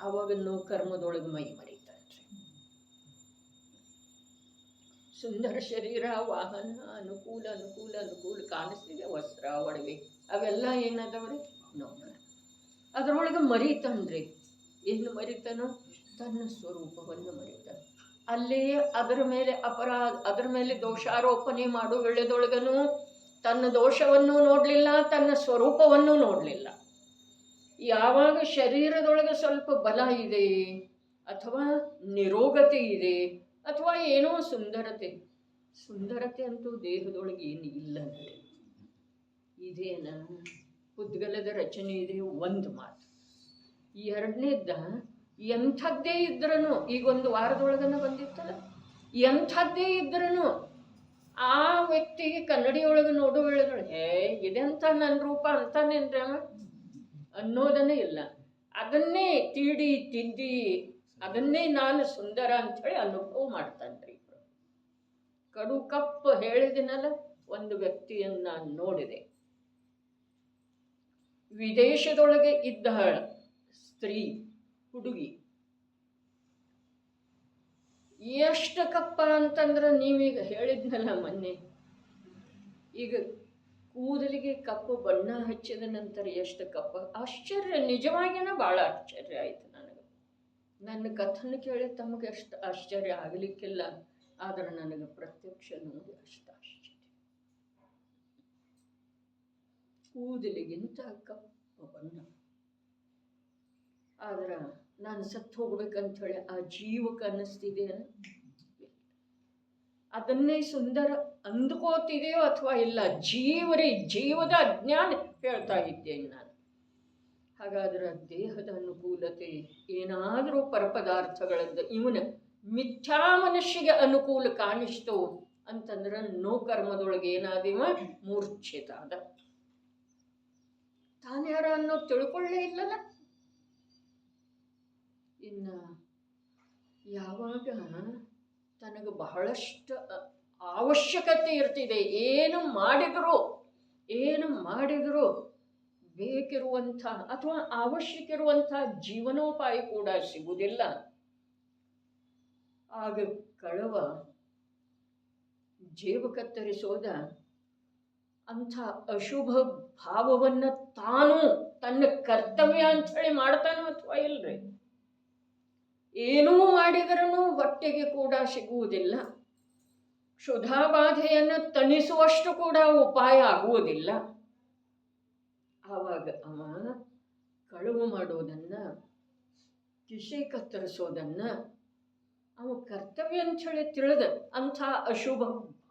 ಆವಾಗ ಕರ್ಮದೊಳಗೆ ಮೈ ಮರಿತಾನೆ. ಸುಂದರ ಶರೀರ, ವಾಹನ, ಅನುಕೂಲ ಅನುಕೂಲ ಅನುಕೂಲ ಕಾಣಿಸ್ತಿದೆ, ವಸ್ತ್ರ, ಒಡವೆ, ಅವೆಲ್ಲ ಏನದವ್ರಿ? ನೋಡ. ಅದರೊಳಗೆ ಮರಿತಾನ್ರಿ. ಏನು ಮರಿತಾನೋ? ತನ್ನ ಸ್ವರೂಪವನ್ನು ಮರಿತಾನೆ. ಅಲ್ಲೇ ಅದರ ಮೇಲೆ ಅಪರಾಧ, ಅದರ ಮೇಲೆ ದೋಷಾರೋಪಣೆ ಮಾಡೋ ವೇಳೆದೊಳಗನು ತನ್ನ ದೋಷವನ್ನು ನೋಡಲಿಲ್ಲ, ತನ್ನ ಸ್ವರೂಪವನ್ನು ನೋಡಲಿಲ್ಲ. ಯಾವಾಗ ಶರೀರದೊಳಗೆ ಸ್ವಲ್ಪ ಬಲ ಇದೆ, ಅಥವಾ ನಿರೋಗತೆ ಇದೆ, ಅಥವಾ ಏನೋ ಸುಂದರತೆ, ಸುಂದರತೆ ಅಂತೂ ದೇಹದೊಳಗೆ ಏನು ಇಲ್ಲ ನೋಡಿ. ಇದೇನ? ಉದ್ಗಲದ ರಚನೆ ಇದೆ, ಒಂದು ಮಾತು. ಎರಡನೇದ್ದ, ಎಂಥದ್ದೇ ಇದ್ರೂ, ಈಗ ಒಂದು ವಾರದೊಳಗನ ಬಂದಿತ್ತಲ್ಲ, ಎಂಥದ್ದೇ ಇದ್ರೂ ಆ ವ್ಯಕ್ತಿಗೆ ಕನ್ನಡಿಯೊಳಗೆ ನೋಡೋ ವೇಳೆದೊಳಗೆ ಇದೆಂತ ನನ್ನ ರೂಪ ಅಂತಾನೇನ್ರಿ ಅವ ಅನ್ನೋದನ್ನೇ ಇಲ್ಲ. ಅದನ್ನೇ ತೀಡಿ ತಿದ್ದಿ ಅದನ್ನೇ ನಾನು ಸುಂದರ ಅಂಥೇಳಿ ಅನುಭವ ಮಾಡ್ತಾನ್ರಿ. ಕಡು ಕಪ್ಪು ಹೇಳಿದಿನಲ್ಲ, ಒಂದು ವ್ಯಕ್ತಿಯನ್ನು ನಾನು ನೋಡಿದೆ. ವಿದೇಶದೊಳಗೆ ಇದ್ದ ಸ್ತ್ರೀ, ಹುಡುಗಿ, ಎಷ್ಟು ಕಪ್ಪ ಅಂತಂದ್ರೆ, ನೀವೀಗ ಹೇಳಿದ್ನಲ್ಲ ಮೊನ್ನೆ, ಈಗ ಕೂದಲಿಗೆ ಕಪ್ಪು ಬಣ್ಣ ಹಚ್ಚಿದ ನಂತರ ಎಷ್ಟು ಕಪ್ಪ. ಆಶ್ಚರ್ಯ, ನಿಜವಾಗಿನ ಭಾಳ ಆಶ್ಚರ್ಯ ಆಯಿತು ನನಗೆ. ನನ್ನ ಕಥನ ಕೇಳಿ ತಮಗೆ ಅಷ್ಟು ಆಶ್ಚರ್ಯ ಆಗಲಿಕ್ಕಿಲ್ಲ, ಆದರೆ ನನಗೆ ಪ್ರತ್ಯಕ್ಷ ನೋಡಿ ಅಷ್ಟು ಆಶ್ಚರ್ಯ. ಕೂದಲಿಗಿಂತ ಕಪ್ಪು ಬಣ್ಣ. ಆದ್ರೆ ನಾನು ಸತ್ತು ಹೋಗ್ಬೇಕಂತ ಹೇಳಿ ಆ ಜೀವಕ್ಕೆ ಅನ್ನಿಸ್ತಿದೆ. ಅದನ್ನೇ ಸುಂದರ ಅಂದ್ಕೋತಿದೆಯೋ ಅಥವಾ ಇಲ್ಲ, ಜೀವದ ಅಜ್ಞಾನ ಹೇಳ್ತಾ ಇದ್ದೇನೆ ನಾನು. ಹಾಗಾದ್ರೆ ದೇಹದ ಅನುಕೂಲತೆ ಏನಾದರೂ ಪರಪದಾರ್ಥಗಳದ್ದು ಇವನ ಮಿಥ್ಯಾ ಮನುಷ್ಯಗೆ ಅನುಕೂಲ ಕಾಣಿಸ್ತು ಅಂತಂದ್ರೆ ಕರ್ಮದೊಳಗೆ ಏನಾದಿವ ಮೂರ್ಛಿತ ಅದ. ತಾನ್ಯಾರ ಅನ್ನೋ ತಿಳ್ಕೊಳ್ಳೇ ಇಲ್ಲಲ್ಲ. ಇನ್ನು ಯಾವಾಗ ತನಗೆ ಬಹಳಷ್ಟು ಅವಶ್ಯಕತೆ ಇರ್ತಿದೆ, ಏನು ಮಾಡಿದರೂ ಬೇಕಿರುವಂಥ ಅಥವಾ ಅವಶ್ಯಕ ಇರುವಂಥ ಜೀವನೋಪಾಯ ಕೂಡ ಸಿಗುವುದಿಲ್ಲ, ಆಗ ಕಳವ ಜೇಬು ಕತ್ತರಿಸೋದ ಅಂಥ ಅಶುಭ ಭಾವವನ್ನು ತಾನು ತನ್ನ ಕರ್ತವ್ಯ ಅಂಥೇಳಿ ಮಾಡ್ತಾನೋ ಅಥವಾ ಇಲ್ರಿ? ಏನೂ ಮಾಡಿದರೂ ಹೊಟ್ಟೆಗೆ ಕೂಡ ಸಿಗುವುದಿಲ್ಲ, ಕ್ಷುಧಾಬಾಧೆಯನ್ನು ತಣಿಸುವಷ್ಟು ಕೂಡ ಉಪಾಯ ಆಗುವುದಿಲ್ಲ. ಆವಾಗ ಅವ ಕಳುವು ಮಾಡೋದನ್ನ, ಕಿಸೆ ಕತ್ತರಿಸೋದನ್ನ ಅವ ಕರ್ತವ್ಯ ಅಂಥೇಳಿ ತಿಳಿದ ಅಂಥ ಅಶುಭ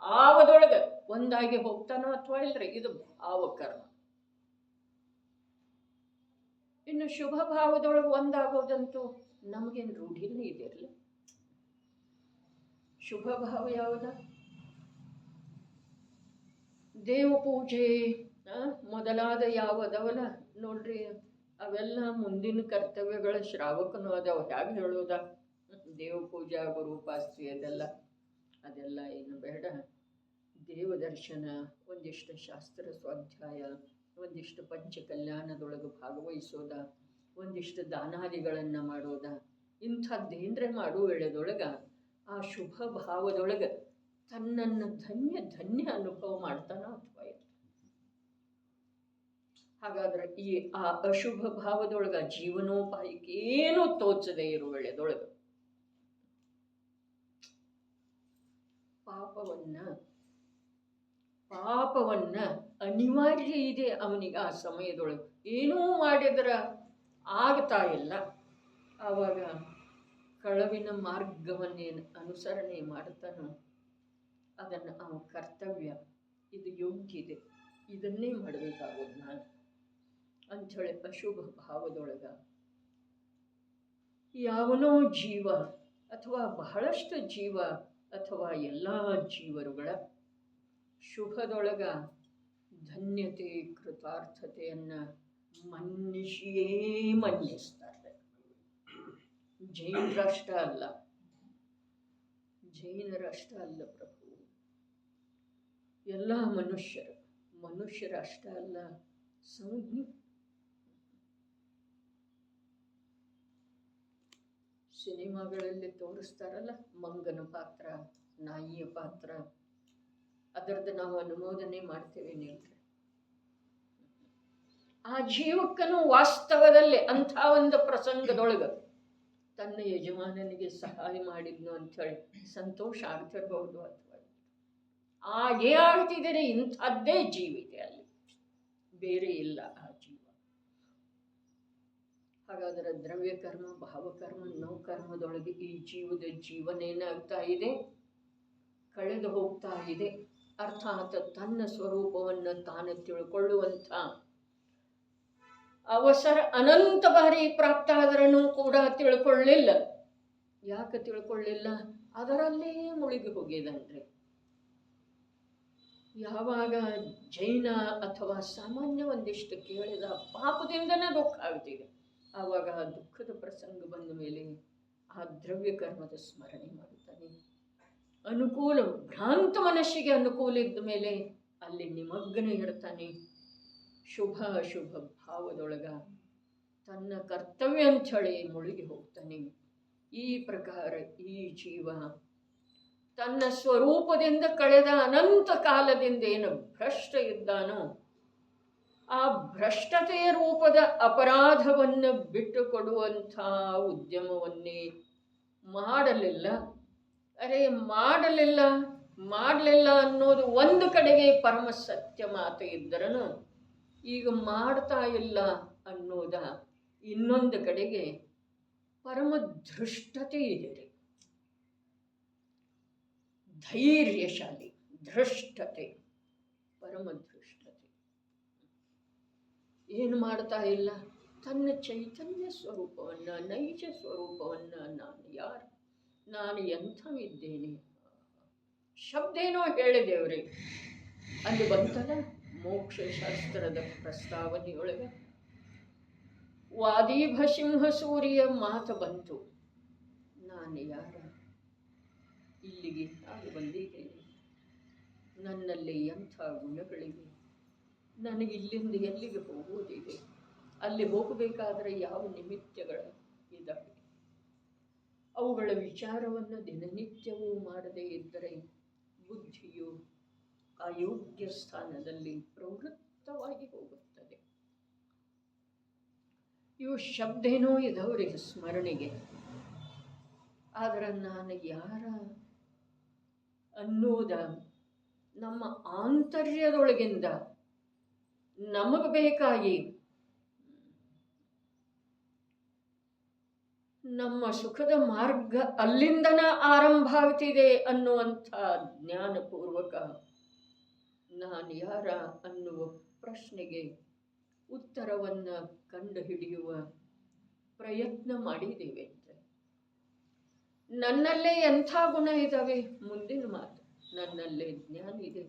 ಭಾವದೊಳಗೆ ಒಂದಾಗಿ ಹೋಗ್ತಾನೋ ಅಥವಾ ಇಲ್ರಿ? ಇದು ಭಾವಕರ್ಮ. ಇನ್ನು ಶುಭ ಭಾವದೊಳಗೆ ಒಂದಾಗೋದಂತೂ ನಮಗೇನು ರೂಢಿನೇ ಇದೆಯಲ್ಲ. ಶುಭ ಭಾವ ಯಾವ್ದ? ದೇವ ಪೂಜೆ ಮೊದಲಾದ ಯಾವದವಲ್ಲ ನೋಡ್ರಿ, ಅವೆಲ್ಲ ಮುಂದಿನ ಕರ್ತವ್ಯಗಳ ಶ್ರಾವಕನು ಅದಾವ. ಹೇಗೆ ಹೇಳೋದ? ದೇವ ಪೂಜಾ ಗುರುಪಾಸ್ತಿ ಅದೆಲ್ಲ ಏನು ಬೇಡ. ದೇವದರ್ಶನ, ಒಂದಿಷ್ಟು ಶಾಸ್ತ್ರ ಸ್ವಾಧ್ಯಾಯ, ಒಂದಿಷ್ಟು ಪಂಚ ಕಲ್ಯಾಣದೊಳಗೆ ಭಾಗವಹಿಸೋದ, ಒಂದಿಷ್ಟು ದಾನಾದಿಗಳನ್ನು ಮಾಡೋದ, ಇಂಥದ್ದೇನ್ರೆ ಮಾಡುವ ವೇಳೆದೊಳಗೆ ಆ ಶುಭ ಭಾವದೊಳಗೆ ತನ್ನನ್ನು ಧನ್ಯ ಅನುಭವ ಮಾಡ್ತಾನ ಅಥವಾ ಇಲ್ಲ? ಹಾಗಾದ್ರೆ ಆ ಅಶುಭ ಭಾವದೊಳಗೆ ಜೀವನೋಪಾಯಕ್ಕೆ ಏನು ತೋಚದೆ ಇರುವ ವೇಳೆದೊಳಗೆ ಪಾಪವನ್ನ ಅನಿವಾರ್ಯ ಇದೆ ಅವನಿಗೆ. ಆ ಸಮಯದೊಳಗೆ ಏನೂ ಮಾಡಿದ್ರೆ ಆಗ್ತಾ ಇಲ್ಲ. ಆವಾಗ ಕಳವಿನ ಮಾರ್ಗವನ್ನೇನು ಅನುಸರಣೆ ಮಾಡ್ತಾನೋ ಅದನ್ನು ಅವನ ಕರ್ತವ್ಯ, ಇದು ಯೋಗ್ಯ ಇದೆ, ಇದನ್ನೇ ಮಾಡಬೇಕಾಗೋದು ನಾನು ಅಂಥೇಳಿ ಅಶುಭ ಭಾವದೊಳಗ ಯಾವನೋ ಜೀವ ಅಥವಾ ಬಹಳಷ್ಟು ಜೀವ ಅಥವಾ ಎಲ್ಲ ಜೀವರುಗಳ ಶುಭದೊಳಗ ಧನ್ಯತೆ ಕೃತಾರ್ಥತೆಯನ್ನು ಮನ್ನಿಸ್ತಾರೆ. ಜೈನರಷ್ಟ ಅಲ್ಲ ಪ್ರಭು, ಎಲ್ಲ ಮನುಷ್ಯರ ಅಷ್ಟ ಅಲ್ಲ, ಸಂಜ್ಞೆ. ಸಿನಿಮಾಗಳಲ್ಲಿ ತೋರಿಸ್ತಾರಲ್ಲ ಮಂಗನ ಪಾತ್ರ, ನಾಯಿಯ ಪಾತ್ರ, ಅದರದ್ದು ನಾವು ಅನುಮೋದನೆ ಮಾಡ್ತೇವೆ ನಿಲ್ರಿ. ಆ ಜೀವಕ್ಕನು ವಾಸ್ತವದಲ್ಲಿ ಅಂಥ ಒಂದು ಪ್ರಸಂಗದೊಳಗೆ ತನ್ನ ಯಜಮಾನನಿಗೆ ಸಹಾಯ ಮಾಡಿದ್ನು ಅಂಥೇಳಿ ಸಂತೋಷ ಆಗ್ತಿರ್ಬಹುದು, ಅಥವಾ ಹಾಗೇ ಆಗ್ತಿದ್ದಾರೆ. ಇಂಥದ್ದೇ ಜೀವಿದೆ ಅಲ್ಲಿ, ಬೇರೆ ಇಲ್ಲ ಆ ಜೀವ. ಹಾಗಾದರೆ ದ್ರವ್ಯಕರ್ಮ, ಭಾವಕರ್ಮ, ನವಕರ್ಮದೊಳಗೆ ಈ ಜೀವದ ಜೀವನ ಏನಾಗ್ತಾ ಇದೆ? ಕಳೆದು ಹೋಗ್ತಾ ಇದೆ. ಅರ್ಥಾತ್ ತನ್ನ ಸ್ವರೂಪವನ್ನು ತಾನು ತಿಳ್ಕೊಳ್ಳುವಂಥ ಅವಸರ ಅನಂತ ಬಾರಿ ಪ್ರಾಪ್ತ ಆದ್ರೂ ಕೂಡ ತಿಳ್ಕೊಳ್ಳಿಲ್ಲ. ಯಾಕೆ ತಿಳ್ಕೊಳ್ಳಿಲ್ಲ? ಅದರಲ್ಲೇ ಮುಳುಗಿ ಹೋಗಿದನ್ರಿ. ಯಾವಾಗ ಜೈನ ಅಥವಾ ಸಾಮಾನ್ಯ ಒಂದಿಷ್ಟು ಕೇಳಿದ ಪಾಪದಿಂದನೇ ದುಃಖ ಆಗ್ತಿದೆ, ಆವಾಗ ಆ ದುಃಖದ ಪ್ರಸಂಗ ಬಂದ ಮೇಲೆ ಆ ದ್ರವ್ಯ ಕರ್ಮದ ಸ್ಮರಣೆ ಮಾಡುತ್ತಾನೆ. ಅನುಕೂಲ ಭ್ರಾಂತ ಮನಸ್ಸಿಗೆ ಅನುಕೂಲ ಇದ್ದ ಮೇಲೆ ಅಲ್ಲಿ ನಿಮಗ್ನ ಇರ್ತಾನೆ. ಶುಭ ಅಶುಭ ಭಾವದೊಳಗ ತನ್ನ ಕರ್ತವ್ಯ ಅಂಥೇಳಿ ಮುಳುಗಿ ಹೋಗ್ತಾನೆ. ಈ ಪ್ರಕಾರ ಈ ಜೀವ ತನ್ನ ಸ್ವರೂಪದಿಂದ ಕಳೆದ ಅನಂತ ಕಾಲದಿಂದ ಏನು ಭ್ರಷ್ಟ ಇದ್ದಾನೋ ಆ ಭ್ರಷ್ಟತೆಯ ರೂಪದ ಅಪರಾಧವನ್ನು ಬಿಟ್ಟುಕೊಡುವಂಥ ಉದ್ಯಮವನ್ನೇ ಮಾಡಲಿಲ್ಲ. ಮಾಡಲಿಲ್ಲ ಅನ್ನೋದು ಒಂದು ಕಡೆಗೆ ಪರಮ ಸತ್ಯ ಮಾತು ಇದ್ದರನು, ಈಗ ಮಾಡ್ತಾ ಇಲ್ಲ ಅನ್ನೋದ ಇನ್ನೊಂದು ಕಡೆಗೆ ಪರಮ ಧೃಷ್ಟತೆ ಇದೆ. ಧೈರ್ಯಶಾಲಿ, ಧೃಷ್ಟತೆ, ಪರಮ ಧೃಷ್ಟತೆ. ಏನು ಮಾಡ್ತಾ ಇಲ್ಲ? ತನ್ನ ಚೈತನ್ಯ ಸ್ವರೂಪವನ್ನು, ನೈಜ ಸ್ವರೂಪವನ್ನು, ನಾನು ಎಂಥವಿದ್ದೇನೆ ಶಬ್ದ ಏನೋ ಹೇಳಿದೇವ್ರಿ. ಅಲ್ಲಿ ಬಂತಲ್ಲ ಮೋಕ್ಷಶಾಸ್ತ್ರದ ಪ್ರಸ್ತಾವನೆಯೊಳಗೆ ವಾದೀಭ ಸಿಂಹ ಸೂರ್ಯ ಮಾತು ಬಂತು. ನಾನು ಯಾರ? ಇಲ್ಲಿಗೆ ನಾನು ಬಂದಿದ್ದೇನೆ, ನನ್ನಲ್ಲಿ ಎಂಥ ಗುಣಗಳಿವೆ, ನನಗೆ ಇಲ್ಲಿಂದ ಎಲ್ಲಿಗೆ ಹೋಗುವುದಿದೆ, ಅಲ್ಲಿ ಹೋಗಬೇಕಾದರೆ ಯಾವ ನಿಮಿತ್ತಗಳ ಇದ್ದಾವೆ, ಅವುಗಳ ವಿಚಾರವನ್ನು ದಿನನಿತ್ಯವೂ ಮಾಡದೇ ಇದ್ದರೆ ಬುದ್ಧಿಯು ಆ ಯೋಗ್ಯ ಸ್ಥಾನದಲ್ಲಿ ಪ್ರವೃತ್ತವಾಗಿ ಹೋಗುತ್ತದೆ. ಇವು ಶಬ್ದೇನೋ ಇದವರಿಗೆ ಸ್ಮರಣೆಗೆ, ಆದರೆ ನಾನು ಯಾರ ಅನ್ನೋದ ನಮ್ಮ ಆಂತರ್ಯದೊಳಗಿಂದ ನಮಗೆ ಬೇಕಾಗಿ ನಮ್ಮ ಸುಖದ ಮಾರ್ಗ ಅಲ್ಲಿಂದನ ಆರಂಭ ಆಗ್ತಿದೆ ಅನ್ನುವಂಥ ಜ್ಞಾನಪೂರ್ವಕ ನಾನು ಯಾರ ಅನ್ನುವ ಪ್ರಶ್ನೆಗೆ ಉತ್ತರವನ್ನು ಕಂಡುಹಿಡಿಯುವ ಪ್ರಯತ್ನ ಮಾಡಿದ್ದೇವೆ. ನನ್ನಲ್ಲೇ ಎಂಥ ಗುಣ ಇದ್ದಾವೆ? ಮುಂದಿನ ಮಾತು, ನನ್ನಲ್ಲೇ ಜ್ಞಾನ ಇದೆ,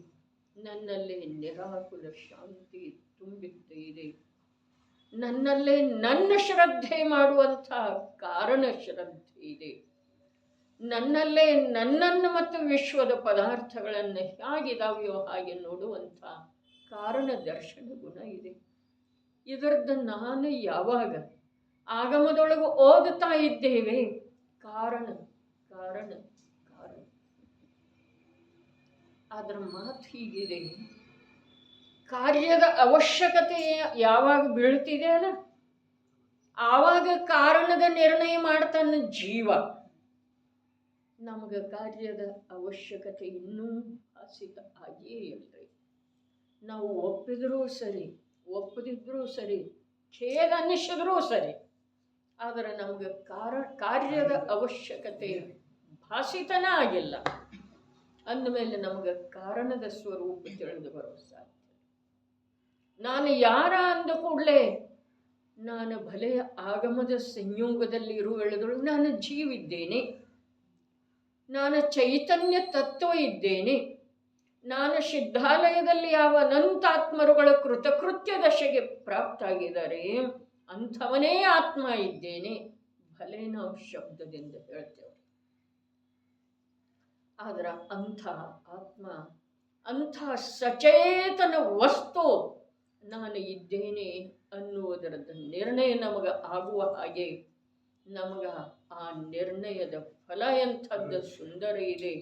ನನ್ನಲ್ಲೇ ನಿರಾಕುಲ ಶಾಂತಿ ತುಂಬಿತ್ತು ಇದೆ, ನನ್ನಲ್ಲೇ ನನ್ನ ಶ್ರದ್ಧೆ ಮಾಡುವಂಥ ಕಾರಣ ಶ್ರದ್ಧೆ ಇದೆ, ನನ್ನಲ್ಲೇ ನನ್ನನ್ನು ಮತ್ತು ವಿಶ್ವದ ಪದಾರ್ಥಗಳನ್ನು ಹೇಗಿದಾವೆಯೋ ಹಾಗೆ ನೋಡುವಂಥ ಕಾರಣ ದರ್ಶನ ಗುಣ ಇದೆ. ಇದರದ್ದು ನಾನು ಯಾವಾಗ ಆಗಮದೊಳಗೆ ಓದುತ್ತಾ ಇದ್ದೇವೆ, ಕಾರಣ ಕಾರಣ ಕಾರಣ. ಅದರ ಮಾತು ಹೀಗಿದೆ, ಕಾರ್ಯದ ಅವಶ್ಯಕತೆ ಯಾವಾಗ ಬೀಳ್ತಿದೆ ಅಲ್ಲ, ಆವಾಗ ಕಾರಣದ ನಿರ್ಣಯ ಮಾಡ್ತಾನೆ ಜೀವ. ನಮಗೆ ಕಾರ್ಯದ ಅವಶ್ಯಕತೆ ಇನ್ನೂ ಭಾಸಿತ ಆಗಿಯೇ ಇಲ್ರಿ. ನಾವು ಒಪ್ಪಿದ್ರೂ ಸರಿ, ಒಪ್ಪದಿದ್ರೂ ಸರಿ, ಖೇದ ಅನ್ನಿಸಿದ್ರೂ ಸರಿ, ಆದರೆ ನಮಗೆ ಕಾರ್ಯದ ಅವಶ್ಯಕತೆ ಭಾಸಿತನ ಆಗಿಲ್ಲ ಅಂದಮೇಲೆ ನಮಗೆ ಕಾರಣದ ಸ್ವರೂಪ ತಿಳಿದು ಬರೋ ಸಾಧ್ಯ. ನಾನು ಯಾರ ಅಂದ ಕೂಡಲೇ ನಾನು ಭಲೆ ಆಗಮದ ಸಂಯೋಗದಲ್ಲಿ ಇರುವೆಳೆದಳು, ನಾನು ಜೀವಿದ್ದೇನೆ, ನಾನು ಚೈತನ್ಯ ತತ್ವ ಇದ್ದೇನೆ, ನಾನು ಸಿದ್ಧಾಲಯದಲ್ಲಿ ಯಾವ ಅನಂತಾತ್ಮರುಗಳ ಕೃತಕೃತ್ಯ ದಶೆಗೆ ಪ್ರಾಪ್ತಾಗಿದ್ದಾರೆ ಅಂಥವನೇ ಆತ್ಮ ಇದ್ದೇನೆ, ಭಲೆ ನಾವು ಶಬ್ದದಿಂದ ಹೇಳ್ತೇವೆ. ಆದ್ರೆ ಅಂಥ ಆತ್ಮ, ಅಂಥ ಸಚೇತನ ವಸ್ತು ನಾನು ಇದ್ದೇನೆ ಅನ್ನುವುದರದ ನಿರ್ಣಯ ನಮಗೆ ಆಗುವ ಹಾಗೆ ನಮಗ ಆ ನಿರ್ಣಯದ ಫಲ ಎಂಥದ್ದು ಸುಂದರ ಇದೆ,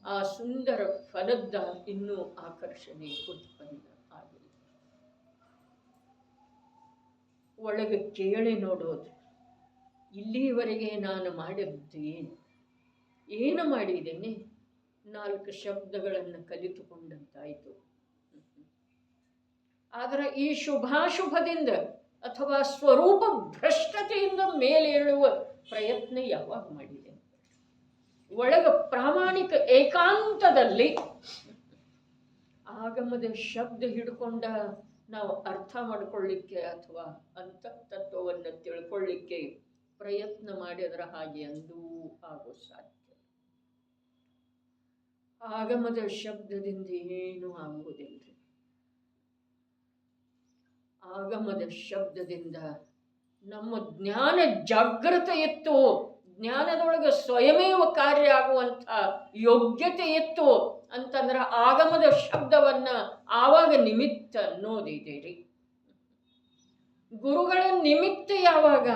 ಆ ಸುಂದರ ಫಲದ ಇನ್ನೂ ಆಕರ್ಷಣೆ ಉತ್ಪನ್ನ ಆಗಿದೆ. ಒಳಗೆ ಕೇಳಿ ನೋಡೋದು, ಇಲ್ಲಿಯವರೆಗೆ ನಾನು ಮಾಡಿದ್ದು ಏನು ಮಾಡಿದ್ದೇನೆ? 4 ಶಬ್ದಗಳನ್ನು ಕಲಿತುಕೊಂಡಂತಾಯಿತು. ಆದರೆ ಈ ಶುಭಾಶುಭದಿಂದ ಅಥವಾ ಸ್ವರೂಪ ಭ್ರಷ್ಟತೆಯಿಂದ ಮೇಲೇಳುವ ಪ್ರಯತ್ನ ಯಾವಾಗ ಮಾಡಿದೆ? ಒಳಗ ಪ್ರಾಮಾಣಿಕ ಏಕಾಂತದಲ್ಲಿ ಆಗಮದ ಶಬ್ದ ಹಿಡ್ಕೊಂಡ ನಾವು ಅರ್ಥ ಮಾಡಿಕೊಳ್ಳಿಕ್ಕೆ ಅಥವಾ ಅಂತಃತತ್ವವನ್ನು ತಿಳ್ಕೊಳ್ಳಿಕ್ಕೆ ಪ್ರಯತ್ನ ಮಾಡಿದ್ರ ಹಾಗೆ ಅಂದೂ ಆಗೋ ಸಾಧ್ಯ. ಆಗಮದ ಶಬ್ದದಿಂದ ಏನೂ ಆಗುವುದಿಲ್ಲ. ಆಗಮದ ಶಬ್ದದಿಂದ ನಮ್ಮ ಜ್ಞಾನ ಜಾಗೃತ ಇತ್ತು, ಜ್ಞಾನದೊಳಗೆ ಸ್ವಯಮೇವ ಕಾರ್ಯ ಆಗುವಂಥ ಯೋಗ್ಯತೆ ಇತ್ತು ಅಂತಂದ್ರೆ ಆಗಮದ ಶಬ್ದವನ್ನ ಆವಾಗ ನಿಮಿತ್ತ ಅನ್ನೋದಿದೆ ರೀ. ಗುರುಗಳ ನಿಮಿತ್ತ ಯಾವಾಗ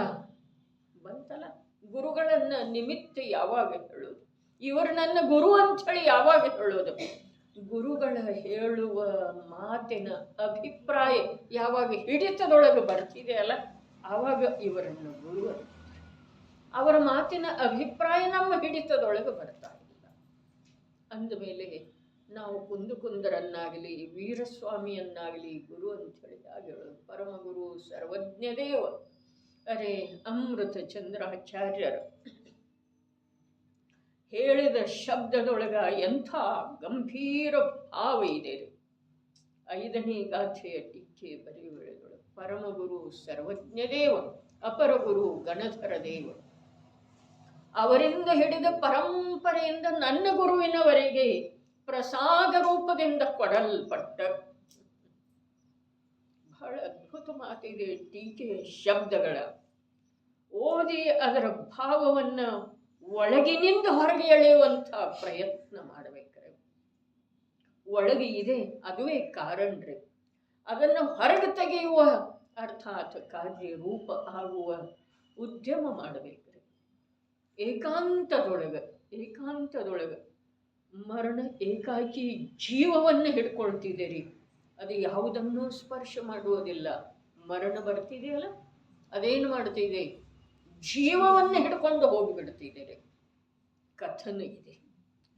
ಬಂತಲ್ಲ, ಗುರುಗಳನ್ನ ನಿಮಿತ್ತ ಯಾವಾಗ ಹೇಳೋದು? ಇವರು ನನ್ನ ಗುರು ಅಂಥೇಳಿ ಯಾವಾಗ ಹೇಳೋದು? ಗುರುಗಳ ಹೇಳುವ ಮಾತಿನ ಅಭಿಪ್ರಾಯ ಯಾವಾಗ ಹಿಡಿತದೊಳಗೆ ಬರ್ತಿದೆ ಅಲ್ಲ, ಆವಾಗ ಇವರನ್ನು ಗುರು. ಅವರ ಮಾತಿನ ಅಭಿಪ್ರಾಯ ನಮ್ಮ ಹಿಡಿತದೊಳಗೆ ಬರ್ತಾ ಇಲ್ಲ ಅಂದಮೇಲೆ ನಾವು ಕುಂದರನ್ನಾಗಲಿ ವೀರಸ್ವಾಮಿಯನ್ನಾಗಲಿ ಗುರು ಅಂಥೇಳಿ ಹೇಳೋದು. ಪರಮಗುರು ಸರ್ವಜ್ಞ ದೇವ ಅರೆ ಅಮೃತ ಚಂದ್ರಾಚಾರ್ಯರು ಹೇಳಿದ ಶಬ್ದದೊಳಗ ಎಂಥ ಗಂಭೀರ ಭಾವ ಇದೆ. 5ನೇ ಗಾಥೆಯ ಟೀಕೆ ಬರೆಯುವಳದೊಳಗೆ ಪರಮಗುರು ಸರ್ವಜ್ಞ ದೇವ, ಅಪರಗುರು ಗಣಧರ ದೇವ, ಅವರಿಂದ ಹಿಡಿದ ಪರಂಪರೆಯಿಂದ ನನ್ನ ಗುರುವಿನವರೆಗೆ ಪ್ರಸಾದ ರೂಪದಿಂದ ಕೊಡಲ್ಪಟ್ಟ ಬಹಳ ಅದ್ಭುತ ಮಾತಿದೆ. ಟೀಕೆಯ ಶಬ್ದಗಳ ಓದಿ ಅದರ ಭಾವವನ್ನ ಒಳಗಿನಿಂದ ಹೊರಗೆ ಎಳೆಯುವಂಥ ಪ್ರಯತ್ನ ಮಾಡಬೇಕ್ರೆ. ಒಳಗೆ ಇದೆ, ಅದುವೇ ಕಾರಣ್ರಿ. ಅದನ್ನು ಹೊರಗೆ ತೆಗೆಯುವ ಅರ್ಥಾತ್ ಕಾರ್ಯ ರೂಪ ಆಗುವ ಉದ್ಯಮ ಮಾಡಬೇಕ್ರಿ. ಏಕಾಂತದೊಳಗೆ ಮರಣ ಏಕಾಕಿ ಜೀವವನ್ನು ಹಿಡ್ಕೊಳ್ತಿದ್ದೀರಿ. ಅದು ಯಾವುದನ್ನೂ ಸ್ಪರ್ಶ ಮಾಡುವುದಿಲ್ಲ. ಮರಣ ಬರ್ತಿದೆಯಲ್ಲ, ಅದೇನು ಮಾಡ್ತಿದೆ? ಜೀವವನ್ನು ಹಿಡ್ಕೊಂಡು ಹೋಗಿಬಿಡ್ತಿದ್ದೀರಿ. ಕಥನ ಇದೆ,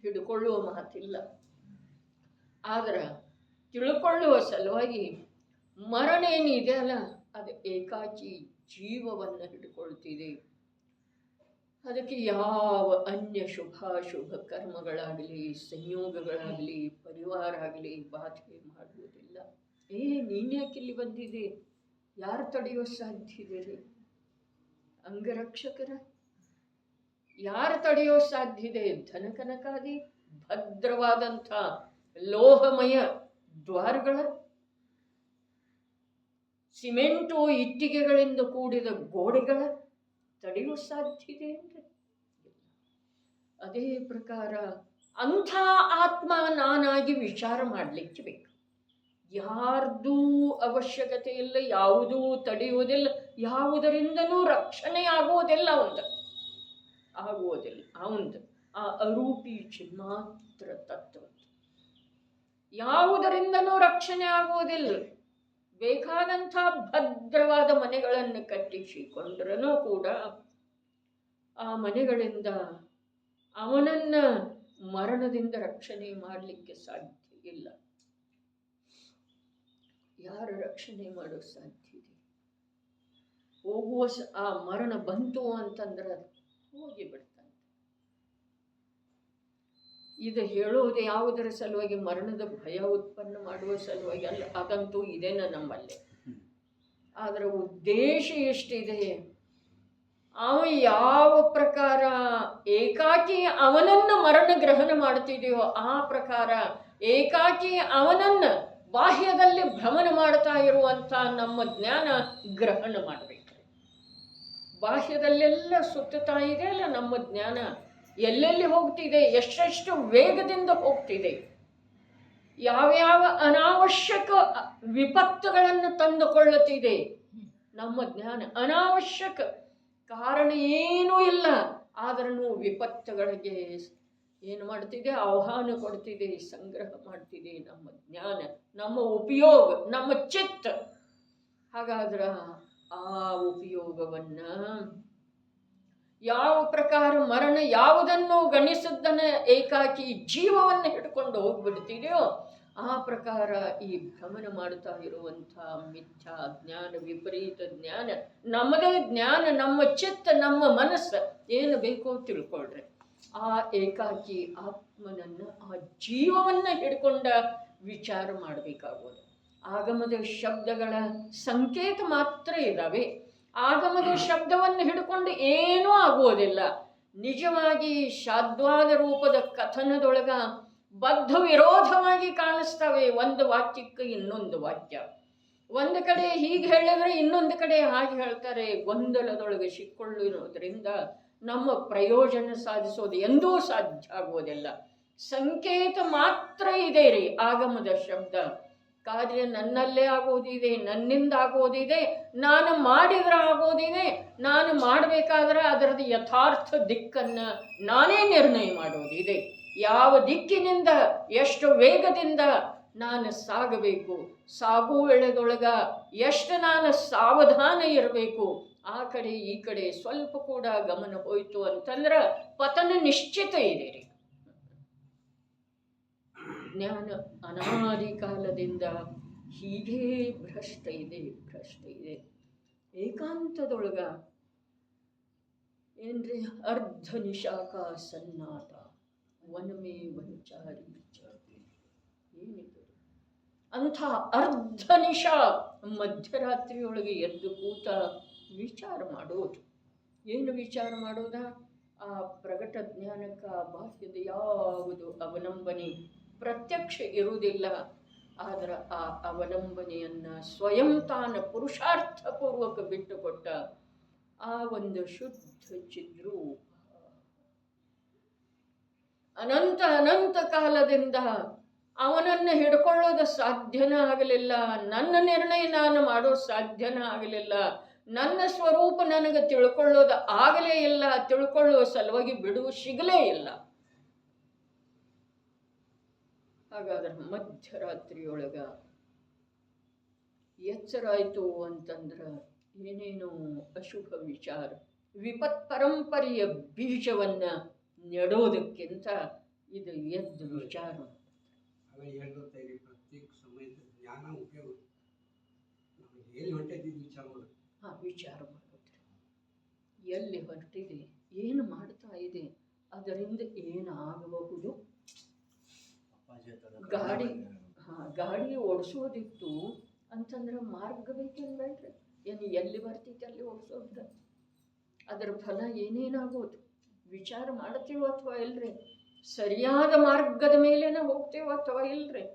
ಹಿಡ್ಕೊಳ್ಳುವ ಮಾತಿಲ್ಲ. ಆದ್ರೆ ತಿಳ್ಕೊಳ್ಳುವ ಸಲುವಾಗಿ ಮರಣ ಏನಿದೆ ಅಲ್ಲ, ಅದು ಏಕಾಕಿ ಜೀವವನ್ನು ಹಿಡ್ಕೊಳ್ತಿದೆ. ಅದಕ್ಕೆ ಯಾವ ಅನ್ಯ ಶುಭಾಶುಭ ಕರ್ಮಗಳಾಗಲಿ, ಸಂಯೋಗಗಳಾಗಲಿ, ಪರಿವಾರ ಆಗಲಿ ಬಾಧೆ ಮಾಡುವುದಿಲ್ಲ. ನೀನ್ಯಾಕಿಲ್ಲಿ ಬಂದಿದೆ? ಯಾರು ತಡೆಯೋ ಸಾಧ್ಯ ಇದೆ? ಅಂಗರಕ್ಷಕರ ಯಾರು ತಡೆಯೋ ಸಾಧ್ಯ ಇದೆ? ಧನಕನಕಾದಿ ಭದ್ರವಾದಂಥ ಲೋಹಮಯ ದ್ವಾರಗಳ, ಸಿಮೆಂಟು ಇಟ್ಟಿಗೆಗಳಿಂದ ಕೂಡಿದ ಗೋಡೆಗಳ ತಡೆಯೋ ಸಾಧ್ಯ ಇದೆ ಅಂದರೆ ಅದೇ ಪ್ರಕಾರ ಅಂಥ ಆತ್ಮ ನಾನಾಗಿ ವಿಚಾರ ಮಾಡಲಿಕ್ಕೆ ಬೇಕು. ಯಾರ್ದೂ ಅವಶ್ಯಕತೆ ಇಲ್ಲ, ಯಾವುದೂ ತಡೆಯುವುದಿಲ್ಲ, ಯಾವುದರಿಂದನೂ ರಕ್ಷಣೆ ಆಗುವುದಿಲ್ಲ. ಆಗುವುದಿಲ್ಲ. ಅವಂದು ಆ ಅರೂಪಿ ಚಿನ್ಮಾತ್ರ ತತ್ವ ಯಾವುದರಿಂದನೂ ರಕ್ಷಣೆ ಆಗುವುದಿಲ್ಲ. ಬೇಕಾದಂಥ ಭದ್ರವಾದ ಮನೆಗಳನ್ನು ಕಟ್ಟಿಸಿಕೊಂಡ್ರೂ ಕೂಡ ಆ ಮನೆಗಳಿಂದ ಅವನನ್ನ ಮರಣದಿಂದ ರಕ್ಷಣೆ ಮಾಡಲಿಕ್ಕೆ ಸಾಧ್ಯ ಇಲ್ಲ. ಯಾರು ರಕ್ಷಣೆ ಮಾಡೋ ಸಾಧ್ಯ ಇದೆ? ಹೋಗುವ ಆ ಮರಣ ಬಂತು ಅಂತಂದ್ರೆ ಹೋಗಿಬಿಡ್ತಾನೆ. ಇದು ಹೇಳೋದು ಯಾವುದರ ಸಲುವಾಗಿ? ಮರಣದ ಭಯ ಉತ್ಪನ್ನ ಮಾಡುವ ಸಲುವಾಗಿ ಅಲ್ಲ, ಅದಂತೂ ಇದೇನ ನಮ್ಮಲ್ಲಿ. ಆದರೆ ಉದ್ದೇಶ ಎಷ್ಟಿದೆ? ಅವ ಯಾವ ಪ್ರಕಾರ ಏಕಾಕಿ ಅವನನ್ನು ಮರಣ ಗ್ರಹಣ ಮಾಡ್ತಿದೆಯೋ ಆ ಪ್ರಕಾರ ಏಕಾಕಿ ಅವನನ್ನು ಬಾಹ್ಯದಲ್ಲಿ ಭ್ರಮಣ ಮಾಡ್ತಾ ಇರುವಂಥ ನಮ್ಮ ಜ್ಞಾನ ಗ್ರಹಣ ಮಾಡಬೇಕು. ಬಾಹ್ಯದಲ್ಲೆಲ್ಲ ಸುತ್ತುತ್ತಾ ಇದೆ ಅಲ್ಲ ನಮ್ಮ ಜ್ಞಾನ, ಎಲ್ಲೆಲ್ಲಿ ಹೋಗ್ತಿದೆ, ಎಷ್ಟೆಷ್ಟು ವೇಗದಿಂದ ಹೋಗ್ತಿದೆ, ಯಾವ್ಯಾವ ಅನಾವಶ್ಯಕ ವಿಪತ್ತುಗಳನ್ನು ತಂದುಕೊಳ್ಳುತ್ತಿದೆ ನಮ್ಮ ಜ್ಞಾನ. ಅನಾವಶ್ಯಕ ಕಾರಣ ಏನೂ ಇಲ್ಲ, ಆದ್ರೂ ವಿಪತ್ತುಗಳಿಗೆ ಏನು ಮಾಡ್ತಿದೆ? ಆಹ್ವಾನ ಕೊಡ್ತಿದೆ, ಸಂಗ್ರಹ ಮಾಡ್ತಿದೆ ನಮ್ಮ ಜ್ಞಾನ, ನಮ್ಮ ಉಪಯೋಗ, ನಮ್ಮ ಚಿತ್ತ. ಹಾಗಾದ್ರೆ ಆ ಉಪಯೋಗವನ್ನ ಯಾವ ಪ್ರಕಾರ ಮರಣ ಯಾವುದನ್ನು ಗಣಿಸದ್ದನ್ನ ಏಕಾಕಿ ಜೀವವನ್ನು ಹಿಡ್ಕೊಂಡು ಹೋಗ್ಬಿಡ್ತಿದೆಯೋ ಆ ಪ್ರಕಾರ ಈ ಭ್ರಮಣ ಮಾಡ್ತಾ ಇರುವಂಥ ಮಿಥ್ಯಾ ಜ್ಞಾನ, ವಿಪರೀತ ಜ್ಞಾನ, ನಮ್ಮದೇ ಜ್ಞಾನ, ನಮ್ಮ ಚಿತ್ತ, ನಮ್ಮ ಮನಸ್ಸು ಏನು ಬೇಕೋ ತಿಳ್ಕೊಳ್ರಿ. ಆ ಏಕಾಕಿ ಆತ್ಮನನ್ನ, ಆ ಜೀವವನ್ನು ಹಿಡ್ಕೊಂಡ ವಿಚಾರ ಮಾಡಬೇಕಾಗೋದು. ಆಗಮದ ಶಬ್ದಗಳ ಸಂಕೇತ ಮಾತ್ರ ಇದ್ದಾವೆ. ಆಗಮದ ಶಬ್ದವನ್ನು ಹಿಡ್ಕೊಂಡು ಏನೂ ಆಗುವುದಿಲ್ಲ. ನಿಜವಾಗಿ ಶಾದ್ವಾದ ರೂಪದ ಕಥನದೊಳಗ ಬದ್ಧ ವಿರೋಧವಾಗಿ ಕಾಣಿಸ್ತವೆ. ಒಂದು ವಾಕ್ಯಕ್ಕೆ ಇನ್ನೊಂದು ವಾಕ್ಯ, ಒಂದು ಕಡೆ ಹೀಗೆ ಹೇಳಿದ್ರೆ ಇನ್ನೊಂದು ಕಡೆ ಹಾಗೆ ಹೇಳ್ತಾರೆ. ಗೊಂದಲದೊಳಗೆ ಸಿಕ್ಕೊಳ್ಳಿರೋದ್ರಿಂದ ನಮ್ಮ ಪ್ರಯೋಜನ ಸಾಧಿಸೋದು ಎಂದೂ ಸಾಧ್ಯ ಆಗುವುದಿಲ್ಲ. ಸಂಕೇತ ಮಾತ್ರ ಇದೆ ರೀ ಆಗಮದ ಶಬ್ದ. ಕಾರ್ಯ ನನ್ನಲ್ಲೇ ಆಗೋದಿದೆ, ನನ್ನಿಂದ ಆಗೋದಿದೆ, ನಾನು ಮಾಡಿದ್ರೆ ಆಗೋದಿದೆ, ನಾನು ಮಾಡಬೇಕಾದ್ರೆ ಅದರದ್ದು ಯಥಾರ್ಥ ದಿಕ್ಕನ್ನು ನಾನೇ ನಿರ್ಣಯ ಮಾಡೋದಿದೆ. ಯಾವ ದಿಕ್ಕಿನಿಂದ ಎಷ್ಟು ವೇಗದಿಂದ ನಾನು ಸಾಗಬೇಕು, ಸಾಗು ವೇಳೆದೊಳಗ ಎಷ್ಟು ನಾನು ಸಾವಧಾನ ಇರಬೇಕು, ಆ ಕಡೆ ಈ ಕಡೆ ಸ್ವಲ್ಪ ಕೂಡ ಗಮನ ಹೋಯಿತು ಅಂತಂದ್ರೆ ಪತನ ನಿಶ್ಚಿತ ಇದೆ ರೀ. ಜ್ಞಾನ ಅನಾದಿ ಕಾಲದಿಂದ ಹೀಗೇ ಭ್ರಷ್ಟ ಇದೆ. ಏಕಾಂತದೊಳಗ ಏನ್ರಿ ಅರ್ಧ ನಿಶಾಕ ಸನ್ನಾಟ ವನಮೇ ವಂಚಾರಿ ಏನಿದೆ ಅಂಥ ಅರ್ಧ ನಿಶಾ ಮಧ್ಯರಾತ್ರಿಯೊಳಗೆ ಎದ್ದು ಕೂತ ವಿಚಾರ ಮಾಡೋದು. ಏನು ವಿಚಾರ ಮಾಡೋದ? ಆ ಪ್ರಗಟ ಜ್ಞಾನಕ್ಕೆ ಬಾಹ್ಯದ ಯಾವುದು ಅವಲಂಬನೆ ಪ್ರತ್ಯಕ್ಷ ಇರುವುದಿಲ್ಲ. ಆದರೆ ಆ ಅವಲಂಬನೆಯನ್ನು ಸ್ವಯಂ ತಾನ ಪುರುಷಾರ್ಥಪೂರ್ವಕ ಬಿಟ್ಟುಕೊಟ್ಟ ಆ ಒಂದು ಶುದ್ಧ ಚಿದ್ರೂಪ ಅನಂತ ಕಾಲದಿಂದ ಅವನನ್ನು ಹಿಡ್ಕೊಳ್ಳೋದು ಸಾಧ್ಯನೇ ಆಗಲಿಲ್ಲ. ನನ್ನ ನಿರ್ಣಯ ನಾನು ಮಾಡೋ ಸಾಧ್ಯನೇ ಆಗಲಿಲ್ಲ. ನನ್ನ ಸ್ವರೂಪ ನನಗೆ ತಿಳ್ಕೊಳ್ಳೋದು ಆಗಲೇ ಇಲ್ಲ. ತಿಳ್ಕೊಳ್ಳುವ ಸಲುವಾಗಿ ಬಿಡುವು ಸಿಗಲೇ ಇಲ್ಲ. ಹಾಗಾದ್ರೆ ಮಧ್ಯರಾತ್ರಿಯೊಳಗ ಎಚ್ಚರ ಆಯಿತು ಅಂತಂದ್ರೆ ಏನೇನೋ ಅಶುಭ ವಿಚಾರ ವಿಪತ್ ಪರಂಪರೆಯ ಬೀಜವನ್ನು ನೆಡೋದಕ್ಕಿಂತ ಇದು ಎದ್ದು ವಿಚಾರ. ಪ್ರತ್ಯೇಕ ಸಮಯದ ಜ್ಞಾನ ಉಪಯೋಗ ಎಲ್ಲಿ ಹೊಂಟಿದ್ದೀವಿ ವಿಚಾರ ಮಾಡೋದ್ರಿ. ಎಲ್ಲಿ ಹೊರಟಿದೆ, ಏನು ಮಾಡ್ತಾ ಇದೆ, ಅದರಿಂದ ಏನಾಗಬಹುದು. ಗಾಡಿ ಓಡಿಸೋದಿತ್ತು ಅಂತಂದ್ರೆ ಮಾರ್ಗ ಬೇಕೇನು ಬೇಡ್ರಿ? ಏನು ಎಲ್ಲಿ ಬರ್ತೈತೆ ಅಲ್ಲಿ ಓಡಿಸೋದ್ರ ಅದರ ಫಲ ಏನೇನಾಗೋದು ವಿಚಾರ ಮಾಡ್ತೀವೋ ಅಥವಾ ಇಲ್ರಿ? ಸರಿಯಾದ ಮಾರ್ಗದ ಮೇಲೇನ ಹೋಗ್ತೇವೋ ಅಥವಾ ಇಲ್ರಿ?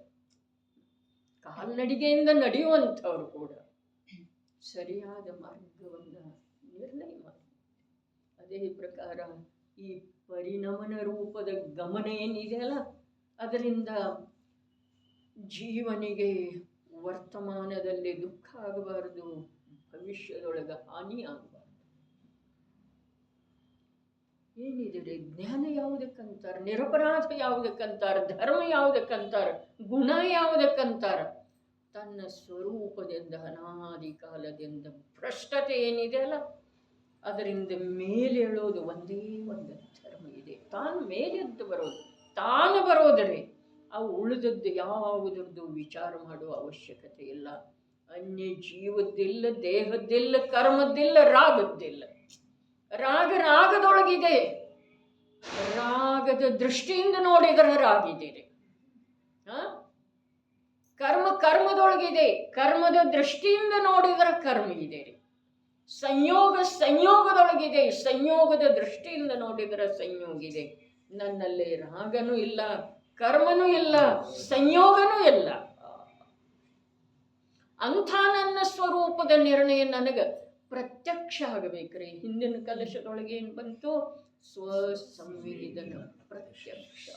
ಕಾಲ್ನಡಿಗೆಯಿಂದ ನಡೆಯುವಂಥವ್ರು ಕೂಡ ಸರಿಯಾದ ಮಾರ್ಗವನ್ನು ನಿರ್ಣಯ ಮಾಡಿ. ಅದೇ ಪ್ರಕಾರ ಈ ಪರಿಣಮನ ರೂಪದ ಗಮನ ಏನಿದೆಯಲ್ಲ, ಅದರಿಂದ ಜೀವನಿಗೆ ವರ್ತಮಾನದಲ್ಲಿ ದುಃಖ ಆಗಬಾರದು, ಭವಿಷ್ಯದೊಳಗೆ ಹಾನಿ ಆಗಬಾರ್ದು. ಏನಿದೆ ಜ್ಞಾನ ಯಾವುದಕ್ಕಂತಾರ, ನಿರಪರಾಧ ಯಾವುದಕ್ಕಂತಾರ, ಧರ್ಮ ಯಾವುದಕ್ಕಂತಾರ, ಗುಣ ಯಾವುದಕ್ಕಂತಾರ? ತನ್ನ ಸ್ವರೂಪದಿಂದ ಅನಾದಿ ಕಾಲದಿಂದ ಭ್ರಷ್ಟತೆ ಏನಿದೆ ಅಲ್ಲ, ಅದರಿಂದ ಮೇಲೇಳೋದು ಒಂದೇ ಒಂದು ಧರ್ಮ ಇದೆ. ತಾನು ಮೇಲೆದ್ದು ಬರೋದು, ತಾನು ಬರೋದರೆ ಅವು ಉಳಿದದ್ದು ಯಾವುದ್ರದ್ದು ವಿಚಾರ ಮಾಡುವ ಅವಶ್ಯಕತೆ ಇಲ್ಲ. ಅನ್ಯ ಜೀವದ್ದಿಲ್ಲ, ದೇಹದ್ದಿಲ್ಲ, ಕರ್ಮದ್ದಿಲ್ಲ, ರಾಗದ್ದಿಲ್ಲ. ರಾಗದೊಳಗಿದೆ. ರಾಗದ ದೃಷ್ಟಿಯಿಂದ ನೋಡಿದರೆ ರಾಗಿದ್ದೀರಿ. ಕರ್ಮದೊಳಗಿದೆ. ಕರ್ಮದ ದೃಷ್ಟಿಯಿಂದ ನೋಡಿದರೆ ಕರ್ಮ ಇದೆ. ಸಂಯೋಗದೊಳಗಿದೆ. ಸಂಯೋಗದ ದೃಷ್ಟಿಯಿಂದ ನೋಡಿದರೆ ಸಂಯೋಗ ಇದೆ. ನನ್ನಲ್ಲಿ ರಾಗನೂ ಇಲ್ಲ, ಕರ್ಮನೂ ಇಲ್ಲ, ಸಂಯೋಗನೂ ಇಲ್ಲ. ಅಂಥ ನನ್ನ ಸ್ವರೂಪದ ನಿರ್ಣಯ ನನಗೆ ಪ್ರತ್ಯಕ್ಷ ಆಗಬೇಕ್ರಿ. ಹಿಂದಿನ ಕಲಶದೊಳಗೆ ಏನು ಬಂತು? ಸ್ವಸಂವೇದನ ಪ್ರತ್ಯಕ್ಷ.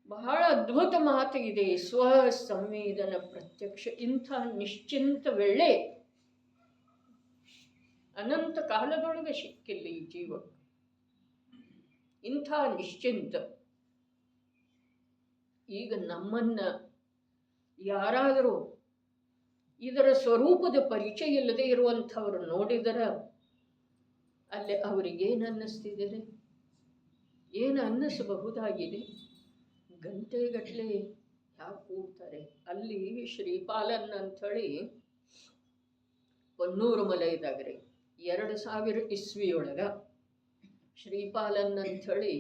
ಬಹಳ ಅದ್ಭುತ ಮಾತು ಇದೆ, ಸ್ವಸಂವೇದನ ಪ್ರತ್ಯಕ್ಷ. ಇಂಥ ನಿಶ್ಚಿಂತ ವೇಳೆ ಅನಂತ ಕಾಲದೊಳಗೆ ಸಿಕ್ಕಿಲ್ಲ ಈ ಜೀವ. ಇಂಥ ನಿಶ್ಚಿಂತ. ಈಗ ನಮ್ಮನ್ನ ಯಾರಾದರೂ ಇದರ ಸ್ವರೂಪದ ಪರಿಚಯ ಇಲ್ಲದೆ ಇರುವಂಥವ್ರು ನೋಡಿದರೆ ಅಲ್ಲಿ ಅವರಿಗೇನು ಅನ್ನಿಸ್ತಿದೆ? ಏನು ಅನ್ನಿಸಬಹುದಾಗಿದೆ? ಗಂಟೆಗಟ್ಟಲೆ ಯಾಕೆ ಕೂಡ್ತಾರೆ? ಅಲ್ಲಿ ಶ್ರೀಪಾಲನ್ ಅಂಥೇಳಿ ಹೊನ್ನೂರು ಮಲೈದಾಗ್ರಿ 2000 ಇಸ್ವಿಯೊಳಗೆ ಶ್ರೀಪಾಲನ್ ಅಂಥೇಳಿ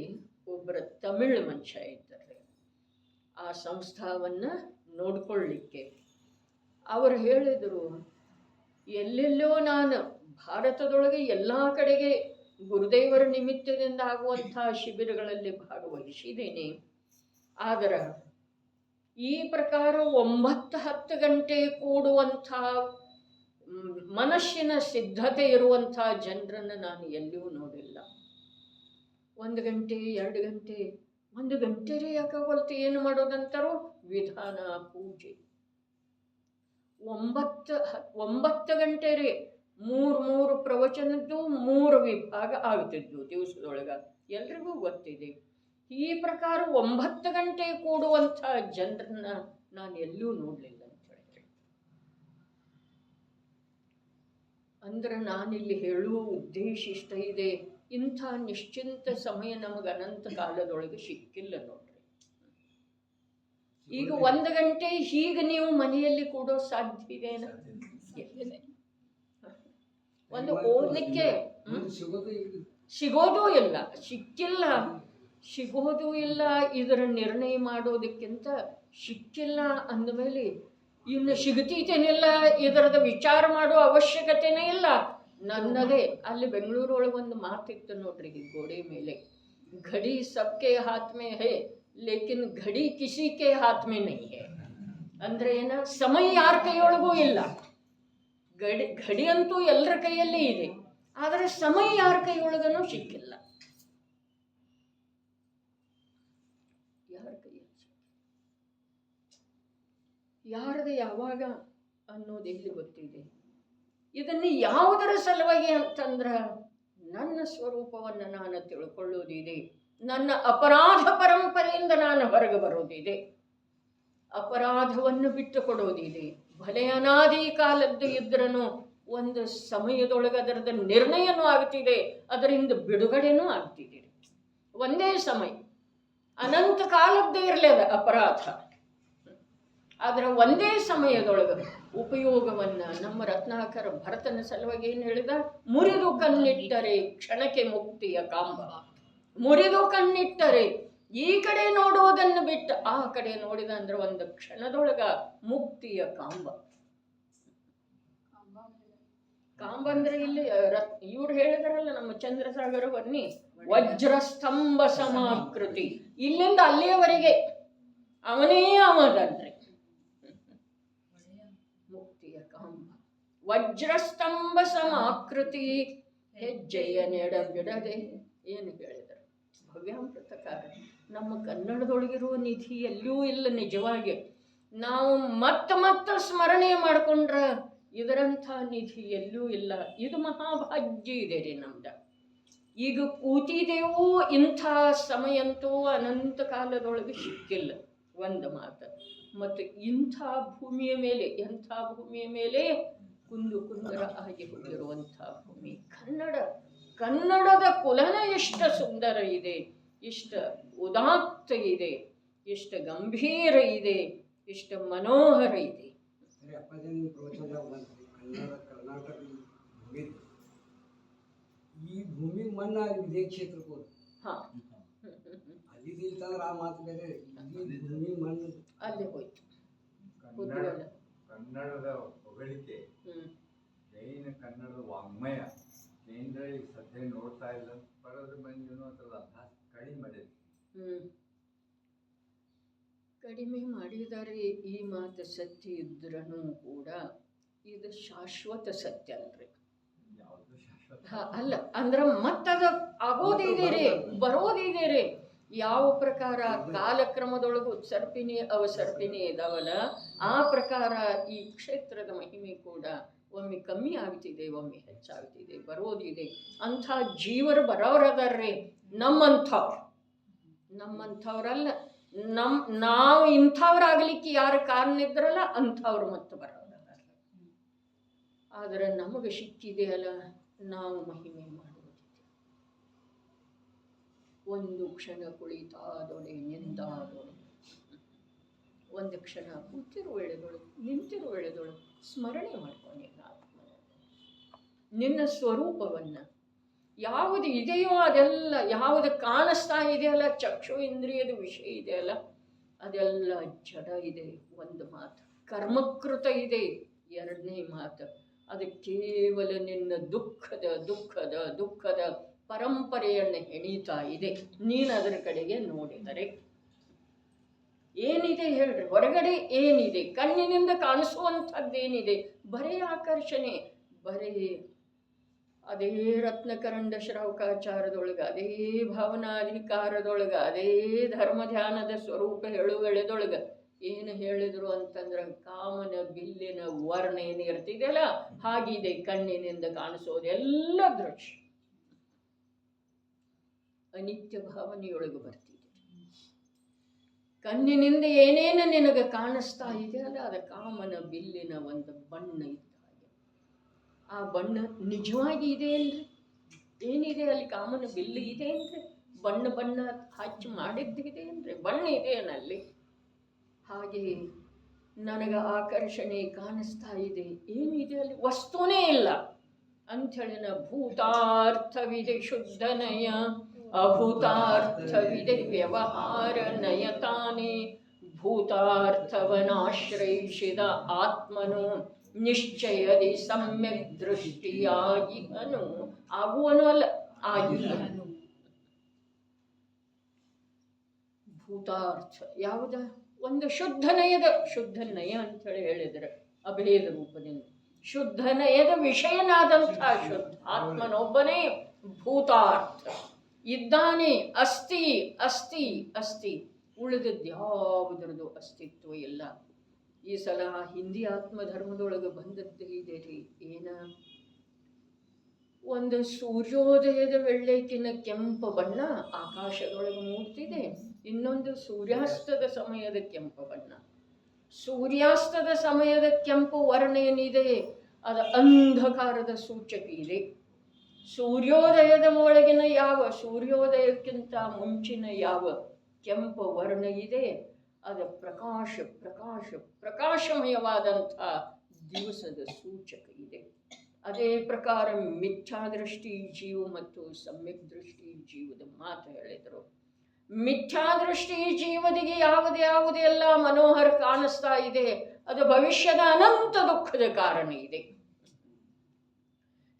ಒಬ್ಬರ ತಮಿಳ್ ಮನುಷ್ಯ ಇದ್ದಾರೆ. ಆ ಸಂಸ್ಥಾವನ್ನು ನೋಡ್ಕೊಳ್ಳಿಕ್ಕೆ ಅವರು ಹೇಳಿದರು, ಎಲ್ಲೆಲ್ಲೋ ನಾನು ಭಾರತದೊಳಗೆ ಎಲ್ಲ ಕಡೆಗೆ ಗುರುದೇವರ ನಿಮಿತ್ತದಿಂದ ಆಗುವಂಥ ಶಿಬಿರಗಳಲ್ಲಿ ಭಾಗವಹಿಸಿದ್ದೇನೆ. ಆದರೆ ಈ ಪ್ರಕಾರ 9-10 ಗಂಟೆ ಕೂಡುವಂಥ ಮನಸ್ಸಿನ ಸಿದ್ಧತೆ ಇರುವಂಥ ಜನರನ್ನು ನಾನು ಎಲ್ಲಿಯೂ ನೋಡಿಲ್ಲ. 1 ಗಂಟೆ 2 ಗಂಟೆ 1 ಗಂಟೆರೇ ಯಾಕಾಗಲ್ತು? ಏನು ಮಾಡೋದಂತಾರೋ ವಿಧಾನ ಪೂಜೆ. 9 ಗಂಟೆ ರೇ 3 ಪ್ರವಚನದ್ದು 3 ವಿಭಾಗ ಆಗ್ತಿದ್ವು ದಿವಸದೊಳಗೆ. ಎಲ್ರಿಗೂ ಗೊತ್ತಿದೆ. ಈ ಪ್ರಕಾರ 9 ಗಂಟೆ ಕೂಡುವಂಥ ಜನರನ್ನ ನಾನು ಎಲ್ಲೂ ನೋಡಲಿಲ್ಲ ಅಂತ ಹೇಳಿದ್ರೆ. ಅಂದ್ರೆ ನಾನಿಲ್ಲಿ ಹೇಳುವ ಉದ್ದೇಶ ಇಷ್ಟ ಇದೆ, ಇಂಥ ನಿಶ್ಚಿಂತ ಸಮಯ ನಮಗೆ ಅನಂತ ಕಾಲದೊಳಗೆ ಸಿಕ್ಕಿಲ್ಲ ನೋಡ್ರಿ. ಈಗ 1 ಗಂಟೆ ಹೀಗೆ ನೀವು ಮನೆಯಲ್ಲಿ ಕೂಡೋ ಸಾಧ್ಯ ಇದೆನಾ? ಒಂದು ಓದಲಿಕ್ಕೆ ಸಿಗೋದೂ ಇಲ್ಲ, ಸಿಕ್ಕಿಲ್ಲ, ಸಿಗೋದೂ ಇಲ್ಲ. ಇದರ ನಿರ್ಣಯ ಮಾಡೋದಕ್ಕಿಂತ ಸಿಕ್ಕಿಲ್ಲ ಅಂದಮೇಲೆ ಇನ್ನು ಸಿಗತೀತೇನಿಲ್ಲ, ಇದರದ ವಿಚಾರ ಮಾಡೋ ಅವಶ್ಯಕತೆನೇ ಇಲ್ಲ. ನನ್ನದೇ ಅಲ್ಲಿ ಬೆಂಗಳೂರೊಳಗೆ ಒಂದು ಮಾತಿತ್ತು ನೋಡ್ರಿ, ಗೋಡೆ ಮೇಲೆ, घड़ी सबके हाथ में है लेकिन घड़ी किसी के हाथ में नहीं है. ಅಂದ್ರೆ ಏನ? ಸಮಯ ಯಾರ ಕೈಯೊಳಗೂ ಇಲ್ಲ. घड़ी ಅಂತೂ ಎಲ್ಲರ ಕೈಯಲ್ಲೇ ಇದೆ, ಆದರೆ ಸಮಯ ಯಾರ ಕೈಯೊಳಗನೂ ಸಿಕ್ಕಿಲ್ಲ. ಯಾರ ಕೈಯಲ್ಲಿ ಯಾರದು ಯಾವಾಗ ಅನ್ನೋದು ಎಲ್ಲಿ ಗೊತ್ತಿದೆ? ಇದನ್ನು ಯಾವುದರ ಸಲುವಾಗಿ ಅಂತಂದ್ರೆ ನನ್ನ ಸ್ವರೂಪವನ್ನು ನಾನು ತಿಳ್ಕೊಳ್ಳೋದಿದೆ, ನನ್ನ ಅಪರಾಧ ಪರಂಪರೆಯಿಂದ ನಾನು ಹೊರಗೆ ಬರೋದಿದೆ, ಅಪರಾಧವನ್ನು ಬಿಟ್ಟು ಕೊಡೋದಿದೆ. ಭಲೆ ಅನಾದಿ ಕಾಲದ್ದು ಇದ್ರೂ ಒಂದು ಸಮಯದೊಳಗೆ ಅದರದ ನಿರ್ಣಯನೂ ಆಗ್ತಿದೆ, ಅದರಿಂದ ಬಿಡುಗಡೆನೂ ಆಗ್ತಿದೆ. ಒಂದೇ ಸಮಯ, ಅನಂತ ಕಾಲದ್ದೇ ಇರಲಿ ಅದು ಅಪರಾಧ, ಆದರೆ ಒಂದೇ ಸಮಯದೊಳಗೆ ಉಪಯೋಗವನ್ನು ನಮ್ಮ ರತ್ನಾಕರ ಭರತನ ಸಲುವಾಗಿ ಏನು ಹೇಳಿದ? ಮುರಿದು ಕಣ್ಣಿಟ್ಟರೆ ಕ್ಷಣಕ್ಕೆ ಮುಕ್ತಿಯ ಕಾಂಬ. ಮುರಿದು ಕಣ್ಣಿಟ್ಟರೆ ಈ ಕಡೆ ನೋಡೋದನ್ನು ಬಿಟ್ಟು ಆ ಕಡೆ ನೋಡಿದ ಅಂದ್ರೆ ಒಂದು ಕ್ಷಣದೊಳಗ ಮುಕ್ತಿಯ ಕಾಂಬ. ಕಾಂಬ ಅಂದ್ರೆ ಇಲ್ಲಿ ಇವ್ರು ಹೇಳಿದಾರಲ್ಲ ನಮ್ಮ ಚಂದ್ರಸಾಗರ ವರ್ಣಿ, ವಜ್ರಸ್ತಂಭ ಸಮಾಕೃತಿ, ಇಲ್ಲಿಂದ ಅಲ್ಲಿಯವರೆಗೆ ಅವನೇ ಅವದನ್ರಿ ಮುಕ್ತಿಯ ಕಾಂಬ. ವಜ್ರಸ್ತಂಭ ಸಮಾಕೃತಿ ಹೆಜ್ಜೆಯ ನೆಡ ಬಿಡದೆ. ಏನು ಹೇಳಿದರು? ಭವ್ಯಾಮೃತಕಾರ. ನಮ್ಮ ಕನ್ನಡದೊಳಗಿರುವ ನಿಧಿ ಎಲ್ಲೂ ಇಲ್ಲ. ನಿಜವಾಗಿ ನಾವು ಮತ್ತೆ ಸ್ಮರಣೆ ಮಾಡಿಕೊಂಡ್ರ ಇದರಂಥ ನಿಧಿ ಎಲ್ಲೂ ಇಲ್ಲ. ಇದು ಮಹಾಭಾಗ್ಯ ಇದೆ ರೀ ನಮ್ದ. ಈಗ ಕೂತಿದೆವು, ಇಂಥ ಸಮಯ ಅಂತೂ ಅನಂತ ಕಾಲದೊಳಗೆ ಸಿಕ್ಕಿಲ್ಲ. ಒಂದು ಮಾತು. ಮತ್ತು ಇಂಥ ಭೂಮಿಯ ಮೇಲೆ, ಎಂಥ ಭೂಮಿಯ ಮೇಲೆ ಕುಂದು ಕುಂದರ ಆಗಿ ಹೋಗಿರುವಂಥ ಭೂಮಿ ಕನ್ನಡದ ಕುಲನ ಎಷ್ಟು ಸುಂದರ ಇದೆ, ಎಷ್ಟು ಉದಾತ್ತ ಇದೆ, ಎಷ್ಟು ಗಂಭೀರ ಇದೆ, ಎಷ್ಟು ಮನೋಹರ ಇದೆ. ಕರ್ನಾಟಕ ಈ ಭೂಮಿ ಮಣ್ಣಾಗಿ ಇದೇ ಕ್ಷೇತ್ರಕ್ಕೆ ಹೋದ. ಅಲ್ಲಿ ಇತ್ತಂದ್ರೆ ಆ ಮಾತು ಬೇರೆ. ಭೂಮಿ ಮಣ್ಣು ಅಲ್ಲಿ ಹೋಯ್ತು. ಕನ್ನಡದ ಹೊಗಳಿಕೆ, ಜೈನ ಕನ್ನಡದ ವಾಂಗ್ಮಯ ಕೇಂದ್ರ ಈಗ ಸದ್ಯ ನೋಡ್ತಾ ಇಲ್ಲ. ಬರೋದ್ರ ಮಂದಿನೂ ಅದರ ಅಭ್ಯಾಸ ಕಡಿಮೆ ಮಾಡಿದೆ. ಕಡಿಮೆ ಮಾಡಿದರೆ ಈ ಮಾತು ಸತ್ಯ ಇದ್ರೂ ಕೂಡ ಇದು ಶಾಶ್ವತ ಸತ್ಯ ಅಲ್ರಿ. ಯಾವುದು ಶಾಶ್ವತ ಅಲ್ಲ ಅಂದ್ರೆ ಮತ್ತದ ಆಗೋದಿದೆ ರೀ, ಬರೋದಿದೆ ರೀ. ಯಾವ ಪ್ರಕಾರ ಕಾಲಕ್ರಮದೊಳಗೆ ಉತ್ಸರ್ಪಿಣಿ ಅವಸರ್ಪಿಣಿ ಇದಾವಲ್ಲ, ಆ ಪ್ರಕಾರ ಈ ಕ್ಷೇತ್ರದ ಮಹಿಮೆ ಕೂಡ ಒಮ್ಮೆ ಕಮ್ಮಿ ಆಗ್ತಿದೆ, ಒಮ್ಮೆ ಹೆಚ್ಚಾಗ್ತಿದೆ, ಬರೋದಿದೆ. ಅಂಥ ಜೀವರು ಬರೋರದಾರ್ರಿ ನಮ್ಮಂಥವ್ರಲ್ಲ. ನಾವು ಇಂಥವ್ರಾಗ್ಲಿಕ್ಕೆ ಯಾರ ಕಾರಣ ಇದ್ರಲ್ಲ ಅಂಥವ್ರು ಮತ್ತೆ ಬರೋರದಾರ. ಆದರೆ ನಮಗೆ ಸಿಕ್ಕಿದೆಯಲ್ಲ, ನಾವು ಮಹಿಮೆ ಮಾಡುವುದಿದೆ. ಒಂದು ಕ್ಷಣ ಕುಳಿತಾದೊಡೆ ನಿಂದಾದೊಡೆ, ಒಂದು ಕ್ಷಣ ಕೂತಿರುವ ವೇಳೆದೊಳು ನಿಂತಿರುವ ವೇಳೆದೊಳು ಸ್ಮರಣೆ ಮಾಡ್ಕೊಂಡು ನಿನ್ನ ಸ್ವರೂಪವನ್ನು. ಯಾವುದು ಇದೆಯೋ ಅದೆಲ್ಲ, ಯಾವುದು ಕಾಣಿಸ್ತಾ ಇದೆಯಲ್ಲ, ಚಕ್ಷು ಇಂದ್ರಿಯದ ವಿಷಯ ಇದೆಯಲ್ಲ, ಅದೆಲ್ಲ ಜಡ ಇದೆ. ಒಂದು ಮಾತು ಕರ್ಮಕೃತ ಇದೆ. ಎರಡನೇ ಮಾತು ಅದು ಕೇವಲ ನಿನ್ನ ದುಃಖದ ಪರಂಪರೆಯನ್ನು ಹೆಣೀತಾ ಇದೆ. ನೀನು ಅದರ ಕಡೆಗೆ ನೋಡಿದರೆ ಏನಿದೆ ಹೇಳ್ರಿ? ಹೊರಗಡೆ ಏನಿದೆ? ಕಣ್ಣಿನಿಂದ ಕಾಣಿಸುವಂಥದ್ದೇನಿದೆ? ಬರೇ ಆಕರ್ಷಣೆ, ಬರೇ ಅದೇ ರತ್ನಕರಂಡ ಶ್ರಾವಕಾಚಾರದೊಳಗೆ, ಅದೇ ಭಾವನಾಧಿಕಾರದೊಳಗೆ, ಅದೇ ಧರ್ಮ ಧ್ಯಾನದ ಸ್ವರೂಪ ಹೇಳುವೆಳೆದೊಳಗೆ ಏನು ಹೇಳಿದ್ರು ಅಂತಂದ್ರೆ ಕಾಮನ ಬಿಲ್ಲಿನ ವರ್ಣ ಏನು ಇರ್ತಿದೆಯಲ್ಲ ಹಾಗಿದೆ. ಕಣ್ಣಿನಿಂದ ಕಾಣಿಸೋದೆಲ್ಲ ದೃಶ್ಯ ಅನಿತ್ಯ ಭಾವನೆಯೊಳಗೆ ಬರ್ತಿದೆ. ಕಣ್ಣಿನಿಂದ ಏನೇನು ನಿನಗೆ ಕಾಣಿಸ್ತಾ ಇದೆಯಲ್ಲ ಅದು ಕಾಮನ ಬಿಲ್ಲಿನ ಒಂದು ಬಣ್ಣ ಇದ್ದ ಹಾಗೆ. ಆ ಬಣ್ಣ ನಿಜವಾಗಿ ಇದೆ ಏನ್ರಿ? ಏನಿದೆ ಅಲ್ಲಿ? ಕಾಮನ ಬಿಲ್ಲು ಇದೆ ಏನ್ರಿ? ಬಣ್ಣ ಹಚ್ಚಿ ಮಾಡಿದ್ದಿದೆ ಏನ್ರಿ? ಬಣ್ಣ ಇದೆ ಏನಲ್ಲಿ? ಹಾಗೆ ನನಗೆ ಆಕರ್ಷಣೆ ಕಾಣಿಸ್ತಾ ಇದೆ. ಏನಿದೆ ಅಲ್ಲಿ? ವಸ್ತುನೇ ಇಲ್ಲ ಅಂಥೇಳಿ ಭೂತಾರ್ಥವಿದೆ ಶುದ್ಧನಯ, ಅಭೂತಾರ್ಥವಿದೆ ವ್ಯವಹಾರ ನಯತಾನೆ. ಭೂತಾರ್ಥವನಾಶ್ರಯಿಸಿದ ಆತ್ಮನು ನಿಶ್ಚಯದಿ ಸಮ್ಯಕ್ ದೃಷ್ಟಿಯಾಗಿಹನು. ಆಗುವನು ಅಲ್ಲ, ಆಗಿಹನು. ಭೂತಾರ್ಥ ಯಾವುದ? ಒಂದು ಶುದ್ಧ ನಯ ಅಂಥೇಳಿ ಹೇಳಿದರೆ ಅಭೇದ ರೂಪದಿಂದ ಶುದ್ಧ ನಯದ ವಿಷಯನಾದಂಥ ಶುದ್ಧ ಆತ್ಮನೊಬ್ಬನೇ ಭೂತಾರ್ಥ ಇದ್ದಾನೆ. ಅಸ್ತಿ ಅಸ್ತಿ ಅಸ್ತಿ, ಉಳಿದದ್ದು ಯಾವುದರದು ಅಸ್ತಿತ್ವ ಇಲ್ಲ. ಈ ಸಲ ಹಿಂದಿ ಆತ್ಮಧರ್ಮದೊಳಗೆ ಬಂದದ್ದು ಇದೆ ರೀ. ಏನ ಒಂದು ಸೂರ್ಯೋದಯದ ವೇಳೆಗಿನ ಕೆಂಪು ಬಣ್ಣ ಆಕಾಶದೊಳಗೆ ಮೂಡ್ತಿದೆ, ಇನ್ನೊಂದು ಸೂರ್ಯಾಸ್ತದ ಸಮಯದ ಕೆಂಪು ಬಣ್ಣ. ಸೂರ್ಯಾಸ್ತದ ಸಮಯದ ಕೆಂಪು ವರ್ಣ ಏನಿದೆ ಅದು ಅಂಧಕಾರದ ಸೂಚಕ ಇದೆ. ಸೂರ್ಯೋದಯದ ಒಳಗಿನ ಸೂರ್ಯೋದಯಕ್ಕಿಂತ ಮುಂಚಿನ ಯಾವ ಕೆಂಪು ವರ್ಣ ಇದೆ ಅದು ಪ್ರಕಾಶಮಯವಾದಂಥ ದಿವಸದ ಸೂಚಕ ಇದೆ. ಅದೇ ಪ್ರಕಾರ ಮಿಥ್ಯಾದೃಷ್ಟಿ ಜೀವ ಮತ್ತು ಸಮ್ಯಕ್ ದೃಷ್ಟಿ ಜೀವದ ಮಾತು ಹೇಳಿದರು. ಮಿಥ್ಯಾದೃಷ್ಟಿ ಜೀವದಿಗೆ ಯಾವುದೆಲ್ಲ ಮನೋಹರ ಕಾಣಿಸ್ತಾ ಇದೆ ಅದು ಭವಿಷ್ಯದ ಅನಂತ ದುಃಖದ ಕಾರಣ ಇದೆ.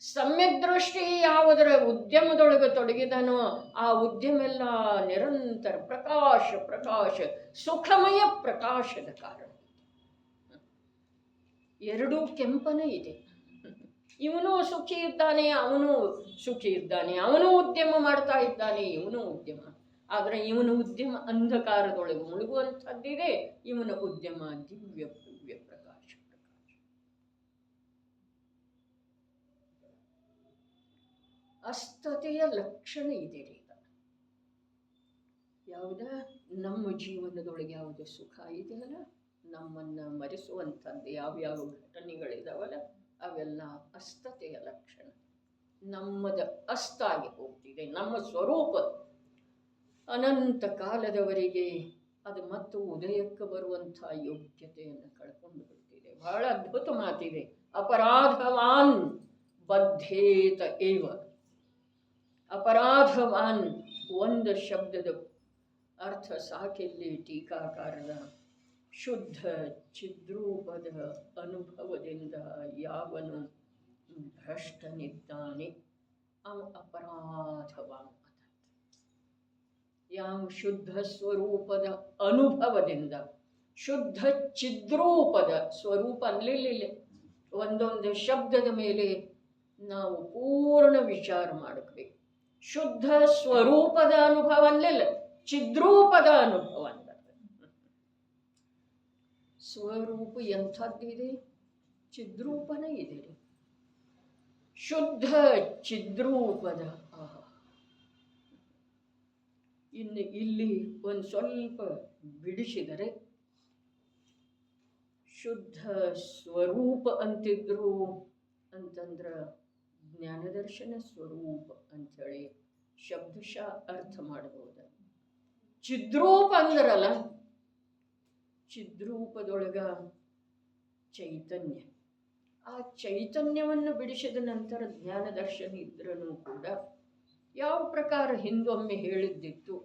ಸಮ್ಯಕ್ ದೃಷ್ಟಿ ಯಾವುದರ ಉದ್ಯಮದೊಳಗೆ ತೊಡಗಿದನೋ ಆ ಉದ್ಯಮೆಲ್ಲ ನಿರಂತರ ಪ್ರಕಾಶ ಸುಖಮಯ ಪ್ರಕಾಶದ ಕಾರಣ. ಎರಡೂ ಕೆಂಪನೇ ಇದೆ. ಇವನು ಸುಖಿ ಇದ್ದಾನೆ, ಅವನು ಸುಖಿ ಇದ್ದಾನೆ, ಅವನು ಉದ್ಯಮ ಮಾಡ್ತಾ ಇದ್ದಾನೆ, ಇವನು ಉದ್ಯಮ. ಆದರೆ ಇವನ ಉದ್ಯಮ ಅಂಧಕಾರದೊಳಗೆ ಮುಳುಗುವಂಥದ್ದಿದೆ, ಇವನ ಉದ್ಯಮ ದಿವ್ಯ ಪ್ರಕಾಶ. ಅಸ್ತತೆಯ ಲಕ್ಷಣ ಇದೆ ರೀ. ಯಾವುದ ನಮ್ಮ ಜೀವನದೊಳಗೆ ಯಾವುದು ಸುಖ ಇದೆಯಲ್ಲ, ನಮ್ಮನ್ನು ಮರೆಸುವಂಥದ್ದು ಯಾವ್ಯಾವ ಘಟನೆಗಳಿದಾವಲ್ಲ ಅವೆಲ್ಲ ಅಸ್ತತೆಯ ಲಕ್ಷಣ. ನಮ್ಮದ ಅಸ್ತಾಗಿ ಹೋಗ್ತಿದೆ. ನಮ್ಮ ಸ್ವರೂಪ ಅನಂತ ಕಾಲದವರೆಗೆ ಅದು ಮತ್ತು ಉದಯಕ್ಕೆ ಬರುವಂಥ ಯೋಗ್ಯತೆಯನ್ನು ಕಳ್ಕೊಂಡು ಬಿಡ್ತಿದೆ. ಬಹಳ ಅದ್ಭುತ ಮಾತಿದೆ. ಅಪರಾಧವಾನ್ ಬದ್ಧೇತ ಏವ. ಅಪರಾಧವಾನ್ ಒಂದು ಶಬ್ದದ ಅರ್ಥ ಸಾಕಿಲ್ಲಿ ಟೀಕಾಕಾರರ ಶುದ್ಧ ಚಿದ್ರೂಪದ ಅನುಭವದಿಂದ ಯಾವನು ಭ್ರಷ್ಟನಿದ್ದಾನೆ ಅವ ಅಪರಾಧವಾನ್. ಯಾವ ಶುದ್ಧ ಸ್ವರೂಪದ ಅನುಭವದಿಂದ, ಶುದ್ಧ ಚಿದ್ರೂಪದ ಸ್ವರೂಪ ಅಲ್ಲಿಲ್ಲ, ಒಂದೊಂದು ಶಬ್ದದ ಮೇಲೆ ನಾವು ಪೂರ್ಣ ವಿಚಾರ ಮಾಡಬೇಕು. ಶುದ್ಧ ಸ್ವರೂಪದ ಅನುಭವ ಅಲ್ಲಿಲ್ಲ, ಚಿದ್ರೂಪದ ಅನುಭವ ಅಂತ. ಸ್ವರೂಪ ಎಂಥದ್ದಿದೆ, ಚಿದ್ರೂಪನೇ ಇದೆ. ಶುದ್ಧ ಚಿದ್ರೂಪದ ಇನ್ನು ಇಲ್ಲಿ ಒಂದು ಸ್ವಲ್ಪ ಬಿಡಿಸಿದರೆ ಶುದ್ಧ ಸ್ವರೂಪ ಅಂತಿದ್ರು ಅಂತಂದ್ರೆ ಜ್ಞಾನದರ್ಶನ ಸ್ವರೂಪ ಅಂಥೇಳಿ ಶಬ್ದಶಃ ಅರ್ಥ ಮಾಡಬಹುದು. ಚಿದ್ರೂಪ ಅಂದ್ರಲ್ಲ, ಚಿದ್ರೂಪದೊಳಗ ಚೈತನ್ಯ. ಆ ಚೈತನ್ಯವನ್ನು ಬಿಡಿಸಿದ ನಂತರ ಜ್ಞಾನದರ್ಶನ ಇದ್ರೂ ಕೂಡ ಯಾವ ಪ್ರಕಾರ ಹಿಂದೊಮ್ಮೆ ಹೇಳಿದ್ದಿತ್ತು,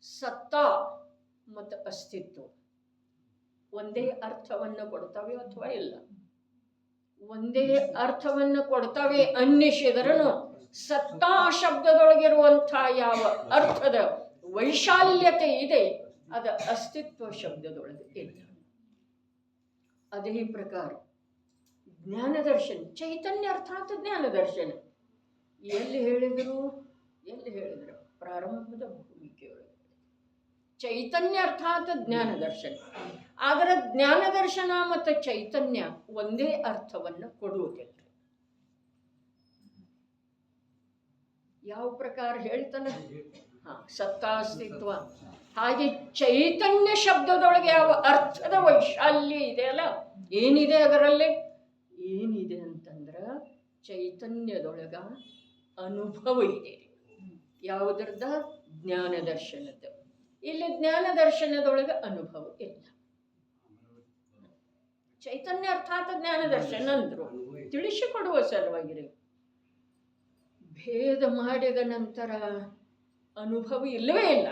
ಸತ್ತಾ ಮತ್ತು ಅಸ್ತಿತ್ವ ಒಂದೇ ಅರ್ಥವನ್ನು ಕೊಡ್ತವೆ ಅಥವಾ ಇಲ್ಲ. ಒಂದೇ ಅರ್ಥವನ್ನು ಕೊಡ್ತವೆ ಅನ್ನಿಸಿದರೂ ಸತ್ತಾ ಶಬ್ದದೊಳಗಿರುವಂಥ ಯಾವ ಅರ್ಥದ ವೈಶಾಲ್ಯತೆ ಇದೆ ಅದು ಅಸ್ತಿತ್ವ ಶಬ್ದದೊಳಗೆ ಇಲ್ಲ. ಅದೇ ಪ್ರಕಾರ ಜ್ಞಾನದರ್ಶನ ಚೈತನ್ಯ ಅರ್ಥಾತ್ ಜ್ಞಾನದರ್ಶನ ಎಲ್ಲಿ ಹೇಳಿದರು ಪ್ರಾರಂಭದ ಭೂಮಿಕೆಯೊಳಗೆ ಚೈತನ್ಯ ಅರ್ಥಾತ್ ಜ್ಞಾನದರ್ಶನ. ಆದರೆ ಜ್ಞಾನದರ್ಶನ ಮತ್ತು ಚೈತನ್ಯ ಒಂದೇ ಅರ್ಥವನ್ನು ಕೊಡುವುದಿಲ್ಲ. ಯಾವ ಪ್ರಕಾರ ಹೇಳ್ತಾನೆ, ಸತ್ತಾಸ್ತಿತ್ವ. ಹಾಗೆ ಚೈತನ್ಯ ಶಬ್ದದೊಳಗೆ ಯಾವ ಅರ್ಥದ ವೈಶಾಲ್ಯ ಇದೆಯಲ್ಲ, ಏನಿದೆ ಅದರಲ್ಲಿ, ಏನಿದೆ ಅಂತಂದ್ರೆ ಚೈತನ್ಯದೊಳಗ ಅನುಭವ ಇದೆ. ಯಾವುದರದ? ಜ್ಞಾನದರ್ಶನದ. ಇಲ್ಲಿ ಜ್ಞಾನದರ್ಶನದೊಳಗೆ ಅನುಭವ ಇಲ್ಲ. ಚೈತನ್ಯ ಅರ್ಥಾತ್ ಜ್ಞಾನದರ್ಶನ ಅಂದ್ರು ತಿಳಿಸಿಕೊಡುವ ಸಲುವಾಗಿರಿ. ಭೇದ ಮಾಡಿದ ನಂತರ ಅನುಭವ ಇಲ್ಲವೇ ಇಲ್ಲ.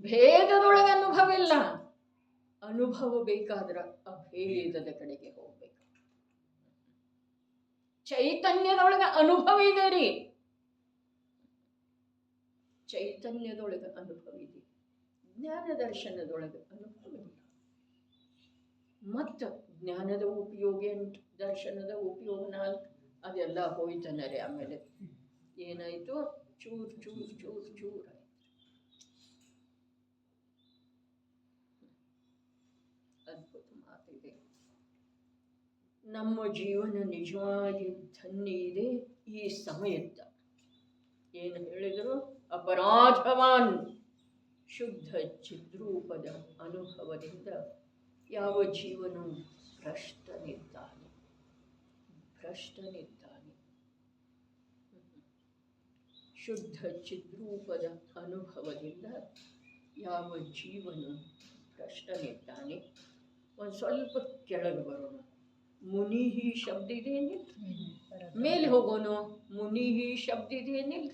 ಭೇದದೊಳಗೆ ಅನುಭವ ಇಲ್ಲ. ಅನುಭವ ಬೇಕಾದ್ರೆ ಅಭೇದದ ಕಡೆಗೆ ಹೋಗ್ಬೇಕು. ಚೈತನ್ಯದೊಳಗೆ ಅನುಭವ ಇದೆ ರೀ, ಚೈತನ್ಯದೊಳಗೆ ಅನುಭವ ಇದೆ, ಜ್ಞಾನದರ್ಶನದೊಳಗೆ ಅನುಭವ ಇಲ್ಲ. ಮತ್ತು ಜ್ಞಾನದ ಉಪಯೋಗ 8, ದರ್ಶನದ ಉಪಯೋಗ 4, ಅದೆಲ್ಲ ಹೋಯ್ತಾನೆ ರೀ. ಆಮೇಲೆ ಏನಾಯಿತು, ಚೂರು ಚೂರು ಚೂರು ಚೂರು ಆಯಿತು. ಅದ್ಭುತ ಮಾತಿದೆ. ನಮ್ಮ ಜೀವನ ನಿಜವಾಗಿ ಧನ್ಯ ಇದೆ ಈ ಸಮಯದ. ಏನು ಹೇಳಿದರು? ಅಪರಾಧವಾನ್ ಶುದ್ಧ ಚಿದ್ರೂಪದ ಅನುಭವದಿಂದ ಯಾವ ಜೀವನವು ಭ್ರಷ್ಟನಿದ್ದಾನೆ. ಶುದ್ಧ ಚಿದ್ರೂಪದ ಅನುಭವದಿಂದ ಯಾವ ಜೀವನು ಭ್ರಷ್ಟನಿದ್ದಾನೆ. ಒಂದು ಸ್ವಲ್ಪ ಕೆಳಗೆ ಬರೋಣ. ಮುನಿಹಿ ಶಬ್ದ ಇದೆಯೇನಿಲ್ಲ, ಮೇಲೆ ಹೋಗೋಣ. ಮುನಿಹಿ ಶಬ್ದ ಇದೆಯೇನಿಲ್ಲ,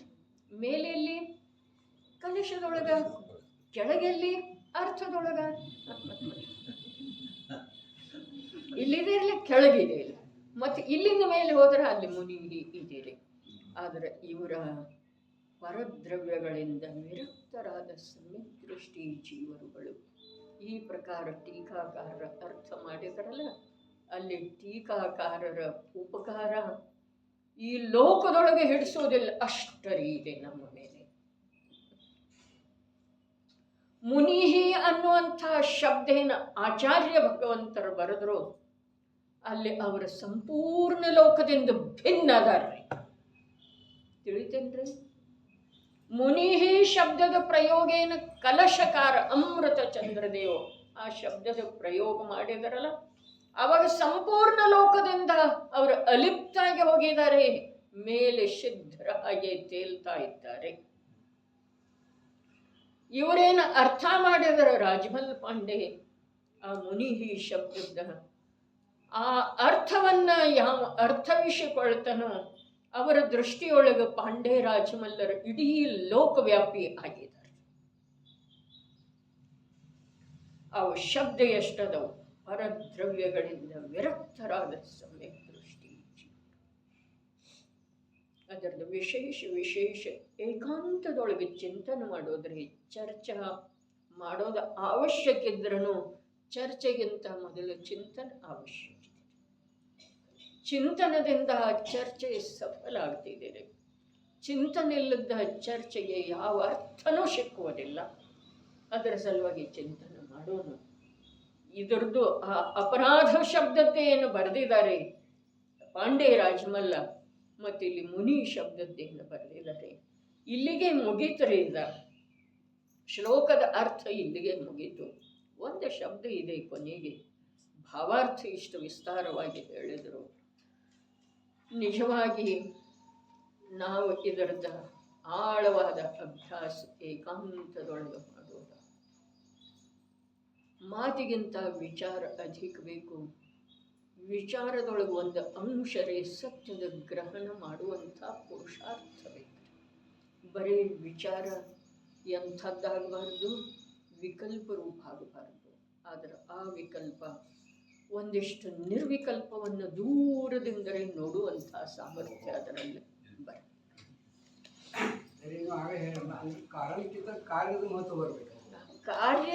ಮೇಲೆಲ್ಲಿ? ಕಲಶದೊಳಗ. ಕೆಳಗೆಲ್ಲಿ? ಅರ್ಥದೊಳಗ. ಇಲ್ಲಿದೆ ಇಲ್ಲ, ಕೆಳಗಿದೆ ಇಲ್ಲ. ಮತ್ತು ಇಲ್ಲಿಂದ ಮೇಲೆ ಹೋದರೆ ಅಲ್ಲಿ ಮುನಿಹಿ ಇದೀರಿ. ಆದರೆ ಇವರ ಪರದ್ರವ್ಯಗಳಿಂದ ವಿರಕ್ತರಾದ ಸಮ್ಯಕ್ ದೃಷ್ಟಿ ಜೀವರುಗಳು. ಈ ಪ್ರಕಾರ ಟೀಕಾಕಾರರ ಅರ್ಥ ಮಾಡಿದರಲ್ಲ, ಅಲ್ಲಿ ಟೀಕಾಕಾರರ ಉಪಕಾರ ಈ ಲೋಕದೊಳಗೆ ಹಿಡಿಸೋದಿಲ್ಲ, ಅಷ್ಟರಿ ಇದೆ ನಮ್ಮ ಮೇಲೆ. ಮುನಿಹಿ ಅನ್ನುವಂಥ ಶಬ್ದೇನ ಆಚಾರ್ಯ ಭಗವಂತರು ಬರೆದ್ರು, ಅಲ್ಲಿ ಅವರ ಸಂಪೂರ್ಣ ಲೋಕದಿಂದ ಭಿನ್ನ ಅದಾರ್ರಿ. ತಿಳಿತೇನ್ರಿ? ಮುನಿಹಿ ಶಬ್ದದ ಪ್ರಯೋಗ ಏನು? ಕಲಶಕಾರ ಅಮೃತ ಚಂದ್ರದೇವ ಆ ಶಬ್ದದ ಪ್ರಯೋಗ ಮಾಡಿದರಲ್ಲ, ಅವಾಗ ಸಂಪೂರ್ಣ ಲೋಕದಿಂದ ಅವರು ಅಲಿಪ್ತಾಗಿ ಹೋಗಿದ್ದಾರೆ, ಮೇಲೆ ಸಿದ್ಧರಾಗಿ ತೇಲ್ತಾ ಇದ್ದಾರೆ. ಇವರೇನು ಅರ್ಥ ಮಾಡಿದರ ರಾಜಮಲ್ ಪಾಂಡೆ ಆ ಮುನಿಹಿ ಶಬ್ದದ ಆ ಅರ್ಥವನ್ನ ಯಾವ ಅರ್ಥವಿಸಿಕೊಳ್ತಾನೋ ಅವರ ದೃಷ್ಟಿಯೊಳಗೆ ಪಾಂಡೆ ರಾಜಮಲ್ಲರ ಇಡೀ ಲೋಕವ್ಯಾಪಿ ಆಗಿದ್ದಾರೆ. ಅವು ಶಬ್ದ ಎಷ್ಟದವು? ಪರದ್ರವ್ಯಗಳಿಂದ ವಿರಕ್ತರಾದ ಸಮ್ಯಕ್ ದೃಷ್ಟಿ. ಅದರದ ವಿಶೇಷ ಏಕಾಂತದೊಳಗೆ ಚಿಂತನೆ ಮಾಡೋದ್ರೆ ಚರ್ಚೆ ಮಾಡೋದು ಅವಶ್ಯಕ ಇದ್ರೂ ಚರ್ಚೆಗಿಂತ ಮೊದಲು ಚಿಂತನೆ ಅವಶ್ಯಕ. ಚಿಂತನದಿಂದ ಚರ್ಚೆ ಸಫಲ ಆಗ್ತಿದ್ದೀರಿ. ಚಿಂತನೆ ಇಲ್ಲದ ಚರ್ಚೆಗೆ ಯಾವ ಅರ್ಥನೂ ಸಿಕ್ಕುವುದಿಲ್ಲ. ಅದರ ಸಲುವಾಗಿ ಚಿಂತನೆ ಮಾಡೋಣ. ಇದರದ್ದು ಆ ಅಪರಾಧ ಶಬ್ದತೆ ಏನು ಬರೆದಿದ್ದಾರೆ ಪಾಂಡೆ ರಾಜಮಲ್ಲ, ಮತ್ತು ಇಲ್ಲಿ ಮುನಿ ಶಬ್ದದ್ದೇನು ಬರೆದಿದ್ದಾರೆ. ಇಲ್ಲಿಗೆ ಮುಗೀತರೆ ಇದ ಶ್ಲೋಕದ ಅರ್ಥ ಇಲ್ಲಿಗೆ ಮುಗೀತು. ಒಂದು ಶಬ್ದ ಇದೆ ಕೊನೆಗೆ, ಭಾವಾರ್ಥ ಇಷ್ಟು ವಿಸ್ತಾರವಾಗಿ ಹೇಳಿದರು. ನಿಜವಾಗಿ ನಾವು ಇದರದ ಆಳವಾದ ಅಭ್ಯಾಸ ಏಕಾಂತದೊಳಗೆ ಮಾಡೋದು. ಮಾತಿಗಿಂತ ವಿಚಾರ ಅಧಿಕ ಬೇಕು. ವಿಚಾರದೊಳಗೆ ಒಂದು ಅಂಶರೇ ಸತ್ಯದ ಗ್ರಹಣ ಮಾಡುವಂಥ ಪುರುಷಾರ್ಥ ಬೇಕು. ಬರೀ ವಿಚಾರ ಎಂಥದ್ದಾಗಬಾರ್ದು, ವಿಕಲ್ಪ ರೂಪ ಆಗಬಾರ್ದು. ಆದರೆ ಆ ವಿಕಲ್ಪ ಒಂದಿಷ್ಟು ನಿರ್ವಿಕಲ್ಪವನ್ನು ದೂರದಿಂದಲೇ ನೋಡುವಂಥ ಸಾಮರ್ಥ್ಯ ಅದರಲ್ಲಿ ಬರ. ಕಾರಣಕ್ಕಿಂತ ಕಾರ್ಯದ ಮಹತ್ವ ಬರಬೇಕು. ಕಾರ್ಯ